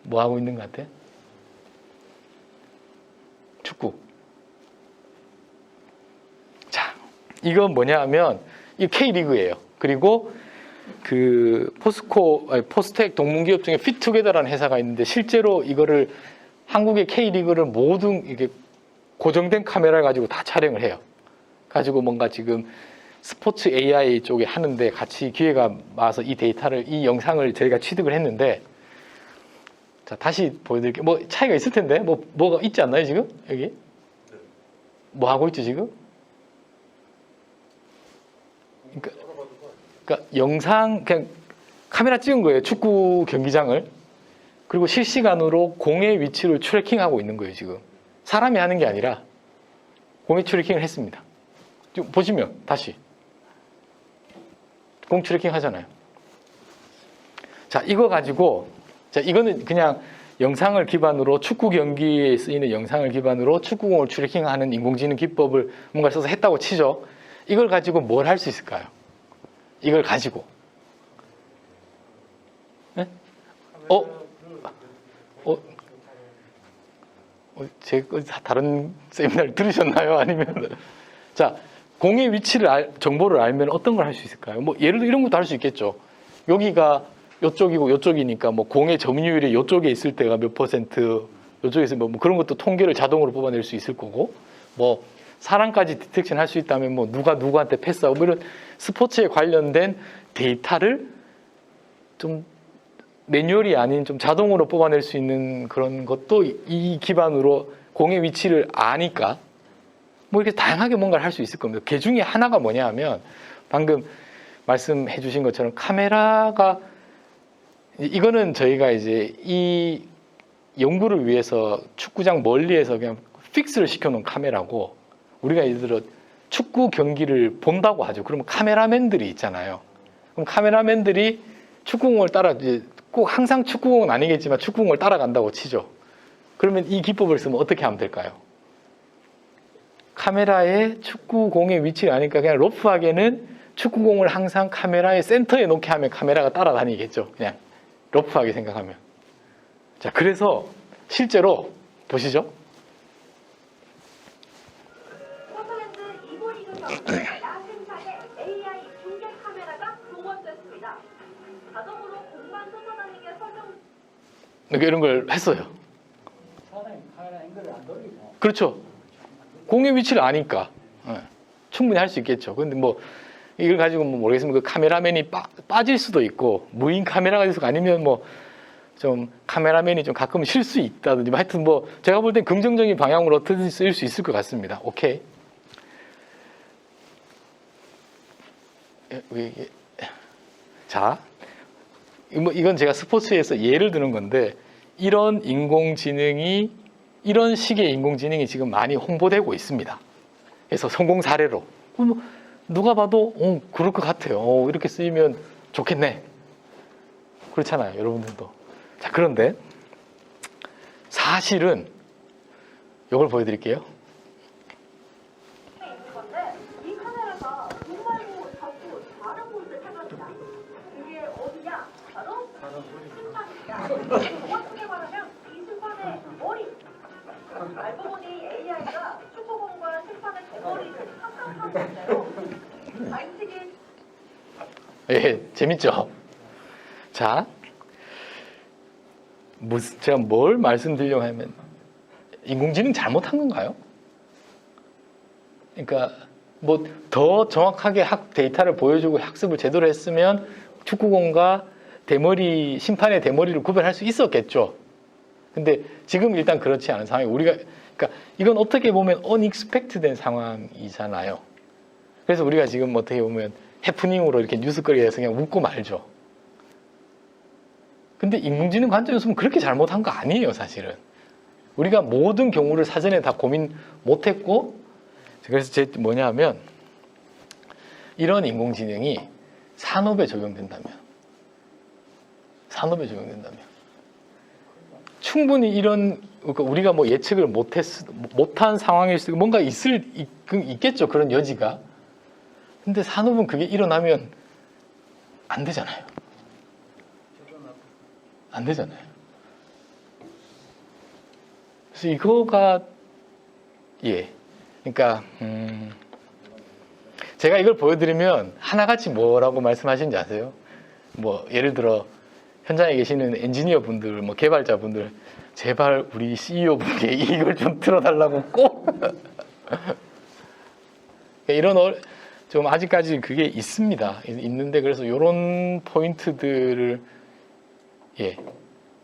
뭐 하고 있는 것 같아? 축구. 자, 이건 뭐냐 하면 이 K리그예요. 그리고 그 포스텍 동문기업 중에 피투게더라는 회사가 있는데, 실제로 이거를 한국의 K리그를 모든 이게 고정된 카메라를 가지고 다 촬영을 해요. 가지고 뭔가 지금 스포츠 AI 쪽에 하는데 같이 기회가 와서 이 데이터를, 이 영상을 저희가 취득을 했는데, 자, 다시 보여드릴게요. 뭐 차이가 있을 텐데, 뭐가 있지 않나요, 지금? 여기? 뭐 하고 있지, 지금? 그러니까 영상, 그냥 카메라 찍은 거예요. 축구 경기장을. 그리고 실시간으로 공의 위치를 트래킹하고 있는 거예요, 지금. 사람이 하는 게 아니라 공의 트래킹을 했습니다. 지금 보시면 다시 공 트래킹 하잖아요. 자, 이거 가지고, 자, 이거는 그냥 영상을 기반으로, 축구 경기에 쓰이는 영상을 기반으로 축구공을 트래킹하는 인공지능 기법을 뭔가 써서 했다고 치죠. 이걸 가지고 뭘 할 수 있을까요? 이걸 가지고. 네? 제 다른 세미나를 들으셨나요? 아니면 자, 공의 위치를 정보를 알면 어떤 걸 할 수 있을까요? 뭐 예를 들어 이런 것도 할 수 있겠죠. 여기가 요쪽이고 요쪽이니까 뭐 공의 점유율이 요쪽에 있을 때가 몇 %, 요쪽에 있으면 뭐 그런 것도 통계를 자동으로 뽑아낼 수 있을 거고, 뭐 사람까지 디텍션 할 수 있다면 뭐 누가 누구한테 패스하고 뭐 이런 스포츠에 관련된 데이터를 좀 매뉴얼이 아닌 좀 자동으로 뽑아낼 수 있는 그런 것도 이 기반으로 공의 위치를 아니까 뭐 이렇게 다양하게 뭔가를 할 수 있을 겁니다. 그 중에 하나가 뭐냐 하면 방금 말씀해 주신 것처럼 카메라가, 이거는 저희가 이제 이 연구를 위해서 축구장 멀리에서 그냥 픽스를 시켜놓은 카메라고, 우리가 예를 들어 축구 경기를 본다고 하죠. 그러면 카메라맨들이 있잖아요. 그럼 카메라맨들이 축구공을 따라, 이제 꼭 항상 축구공은 아니겠지만 축구공을 따라간다고 치죠. 그러면 이 기법을 쓰면 어떻게 하면 될까요? 카메라에 축구공의 위치를 아니까 그냥 러프하게는 축구공을 항상 카메라의 센터에 놓게 하면 카메라가 따라다니겠죠. 그냥 러프하게 생각하면. 자, 그래서 실제로 보시죠. 포틀랜드 이브리그 경기 야생산의 AI 중계 카메라가 동원됐습니다. 자동으로 공만 쏟아다니게 설정. 이런 걸 했어요. 사람이 카메라 앵글을 안 돌리고. 그렇죠. 공의 위치를 아니까 충분히 할 수 있겠죠. 근데 뭐 이걸 가지고 뭐 모르겠으면 그 카메라맨이 빠질 수도 있고, 무인 카메라가 있을 거 아니면 뭐 좀 카메라맨이 좀 가끔 쉴 수 있다든지, 하여튼 뭐 제가 볼 땐 긍정적인 방향으로 어떻게든 쓰일 수 있을 것 같습니다. 오케이. 자, 뭐 이건 제가 스포츠에서 예를 드는 건데, 이런 식의 인공지능이 지금 많이 홍보되고 있습니다. 그래서 성공 사례로 누가 봐도 그럴 것 같아요. 이렇게 쓰이면 좋겠네. 그렇잖아요, 여러분들도. 자, 그런데 사실은 이걸 보여드릴게요. 이 카메라가 눈 말고 자꾸 다른 곳을 찾아옵니다. 그게 어디냐? 바로 심판입니다. 정확하게 말하면 이 심판의 머리. 알고 보니 AI가 축구공과 심판의 대머리를 합성하고 있어요. 반칙이. 예, 재밌죠? 자, 제가 뭘 말씀드리려고 하면, 인공지능 잘못한 건가요? 그러니까 뭐 더 정확하게 데이터를 보여주고 학습을 제대로 했으면 축구공과 대머리, 심판의 대머리를 구별할 수 있었겠죠. 근데 지금 일단 그렇지 않은 상황이, 그러니까 이건 어떻게 보면 unexpected된 상황이잖아요. 그래서 우리가 지금 어떻게 보면 해프닝으로 이렇게 뉴스거리에서 그냥 웃고 말죠. 근데 인공지능 관점에서 보면 그렇게 잘못한 거 아니에요, 사실은. 우리가 모든 경우를 사전에 다 고민 못했고, 그래서 뭐냐 하면, 이런 인공지능이 산업에 적용된다면 충분히 이런, 그러니까 우리가 뭐 예측을 못한 상황일 수도 뭔가 있겠죠, 그런 여지가. 근데 산업은 그게 일어나면 안 되잖아요. 안 되잖아요. 그래서 이거가, 그러니까 제가 이걸 보여드리면 하나같이 뭐라고 말씀하시는지 아세요? 뭐 예를 들어 현장에 계시는 엔지니어 분들, 뭐 개발자 분들, 제발 우리 CEO 분께 이걸 좀 틀어달라고 꼭 이런 좀 아직까지 그게 있습니다. 있는데 그래서 이런 포인트들을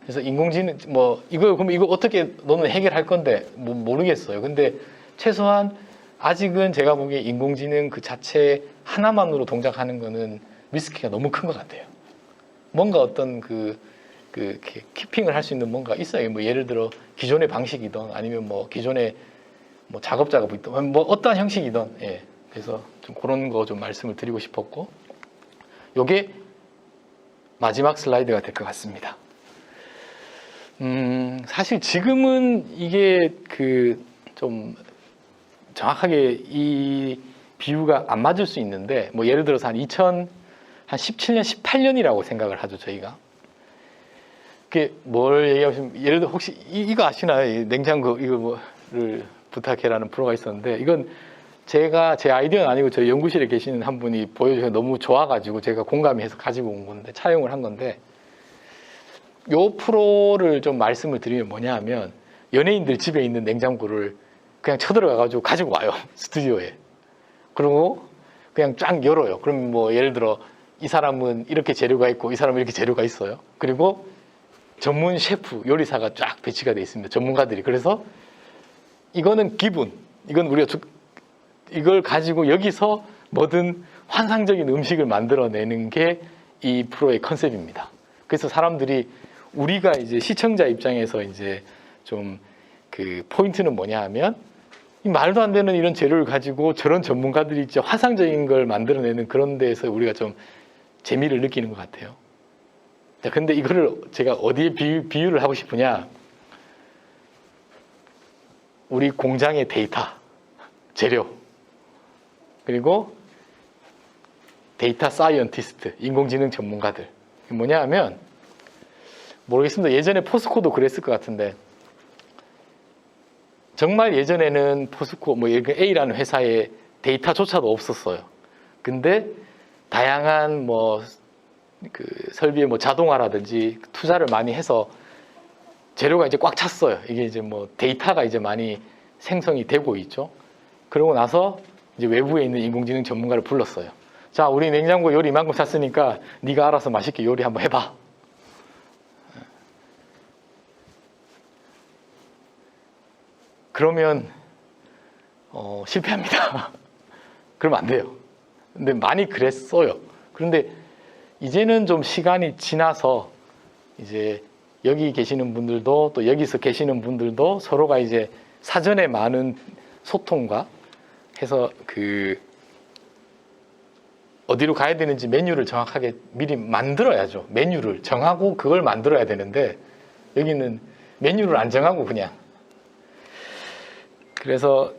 그래서 인공지능 뭐 그럼 이거 어떻게 너는 해결할 건데 뭐 모르겠어요. 근데 최소한 아직은 제가 보기에 인공지능 그 자체 하나만으로 동작하는 거는 리스크가 너무 큰 것 같아요. 뭔가 어떤 그 키핑을 할 수 있는 뭔가 있어요. 뭐 예를 들어 기존의 방식이든 아니면 뭐 기존의 뭐 작업이든 뭐 어떠한 형식이든 그래서 좀 그런 거 좀 말씀을 드리고 싶었고 요게 마지막 슬라이드가 될 것 같습니다. 사실 지금은 이게 좀 정확하게 이 비유가 안 맞을 수 있는데 뭐 예를 들어서 한 17년, 18년이라고 생각을 하죠 저희가. 그게 뭘 얘기하시면 예를 들어 혹시 이거 아시나요? 냉장고 이거를 부탁해라는 프로가 있었는데 이건 제가 제 아이디어는 아니고 저희 연구실에 계시는 한 분이 보여주셔서 너무 좋아가지고 제가 공감해서 가지고 온 건데 차용을 한 건데 요 프로를 좀 말씀을 드리면 뭐냐 하면 연예인들 집에 있는 냉장고를 그냥 쳐들어가가지고 가지고 와요 스튜디오에. 그리고 그냥 쫙 열어요. 그럼 뭐 예를 들어 이 사람은 이렇게 재료가 있고 이 사람은 이렇게 재료가 있어요. 그리고 전문 셰프 요리사가 쫙 배치가 돼 있습니다. 전문가들이. 그래서 이거는 기분, 이건 우리가 이걸 가지고 여기서 뭐든 환상적인 음식을 만들어내는 게 이 프로의 컨셉입니다. 그래서 사람들이 우리가 이제 시청자 입장에서 이제 좀 그 포인트는 뭐냐 하면 이 말도 안 되는 이런 재료를 가지고 저런 전문가들이 진짜 환상적인 걸 만들어내는 그런 데에서 우리가 좀 재미를 느끼는 것 같아요. 자, 근데 이거를 제가 어디에 비유를 하고 싶으냐? 우리 공장의 데이터, 재료, 그리고 데이터 사이언티스트, 인공지능 전문가들. 뭐냐 하면 모르겠습니다. 예전에 포스코도 그랬을 것 같은데 정말 예전에는 포스코 뭐 A라는 회사에 데이터조차도 없었어요. 근데 다양한 뭐 그 설비의 뭐 자동화라든지 투자를 많이 해서 재료가 이제 꽉 찼어요. 이게 이제 뭐 데이터가 이제 많이 생성이 되고 있죠. 그러고 나서 이제 외부에 있는 인공지능 전문가를 불렀어요. 자, 우리 냉장고 요리 이만큼 샀으니까 네가 알아서 맛있게 요리 한번 해봐. 그러면 실패합니다. 그러면 안 돼요. 근데 많이 그랬어요. 그런데 이제는 좀 시간이 지나서 이제 여기 계시는 분들도 또 여기서 계시는 분들도 서로가 이제 사전에 많은 소통과 해서 어디로 가야 되는지 메뉴를 정확하게 미리 만들어야죠. 메뉴를 정하고 그걸 만들어야 되는데 여기는 메뉴를 안 정하고 그냥 그래서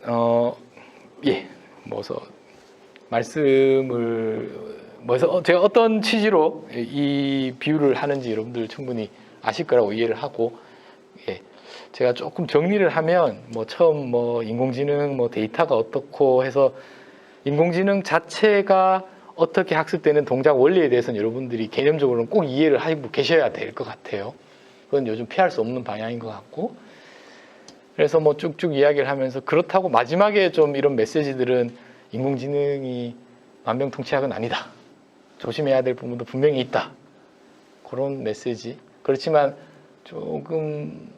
제가 어떤 취지로 이 비유를 하는지 여러분들 충분히 아실 거라고 이해를 하고 제가 조금 정리를 하면 처음 인공지능 데이터가 어떻고 해서 인공지능 자체가 어떻게 학습되는 동작 원리에 대해서는 여러분들이 개념적으로는 꼭 이해를 하고 계셔야 될 것 같아요. 그건 요즘 피할 수 없는 방향인 것 같고 그래서 쭉쭉 이야기를 하면서 그렇다고 마지막에 좀 이런 메시지들은 인공지능이 만병통치약은 아니다. 조심해야 될 부분도 분명히 있다. 그런 메시지. 그렇지만 조금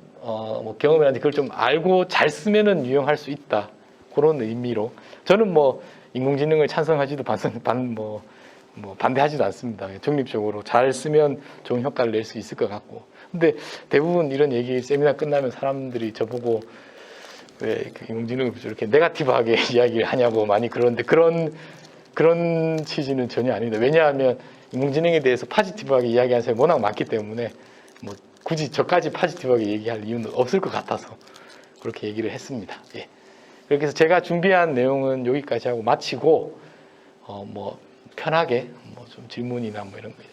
경험이라든지 그걸 좀 알고 잘 쓰면은 유용할 수 있다. 그런 의미로 저는 인공지능을 찬성하지도 반대하지도 않습니다. 중립적으로 잘 쓰면 좋은 효과를 낼 수 있을 것 같고. 근데 대부분 이런 얘기 세미나 끝나면 사람들이 저보고 왜 인공지능을 저렇게 네거티브하게 이야기를 하냐고 많이 그러는데 그런 취지는 전혀 아닙니다. 왜냐하면 인공지능에 대해서 포지티브하게 이야기하는 사람이 워낙 많기 때문에 굳이 저까지 포지티브하게 얘기할 이유는 없을 것 같아서 그렇게 얘기를 했습니다. 예. 그렇게 해서 제가 준비한 내용은 여기까지 하고 마치고 편하게 좀 질문이나 이런 거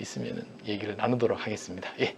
있으면 얘기를 나누도록 하겠습니다. 예.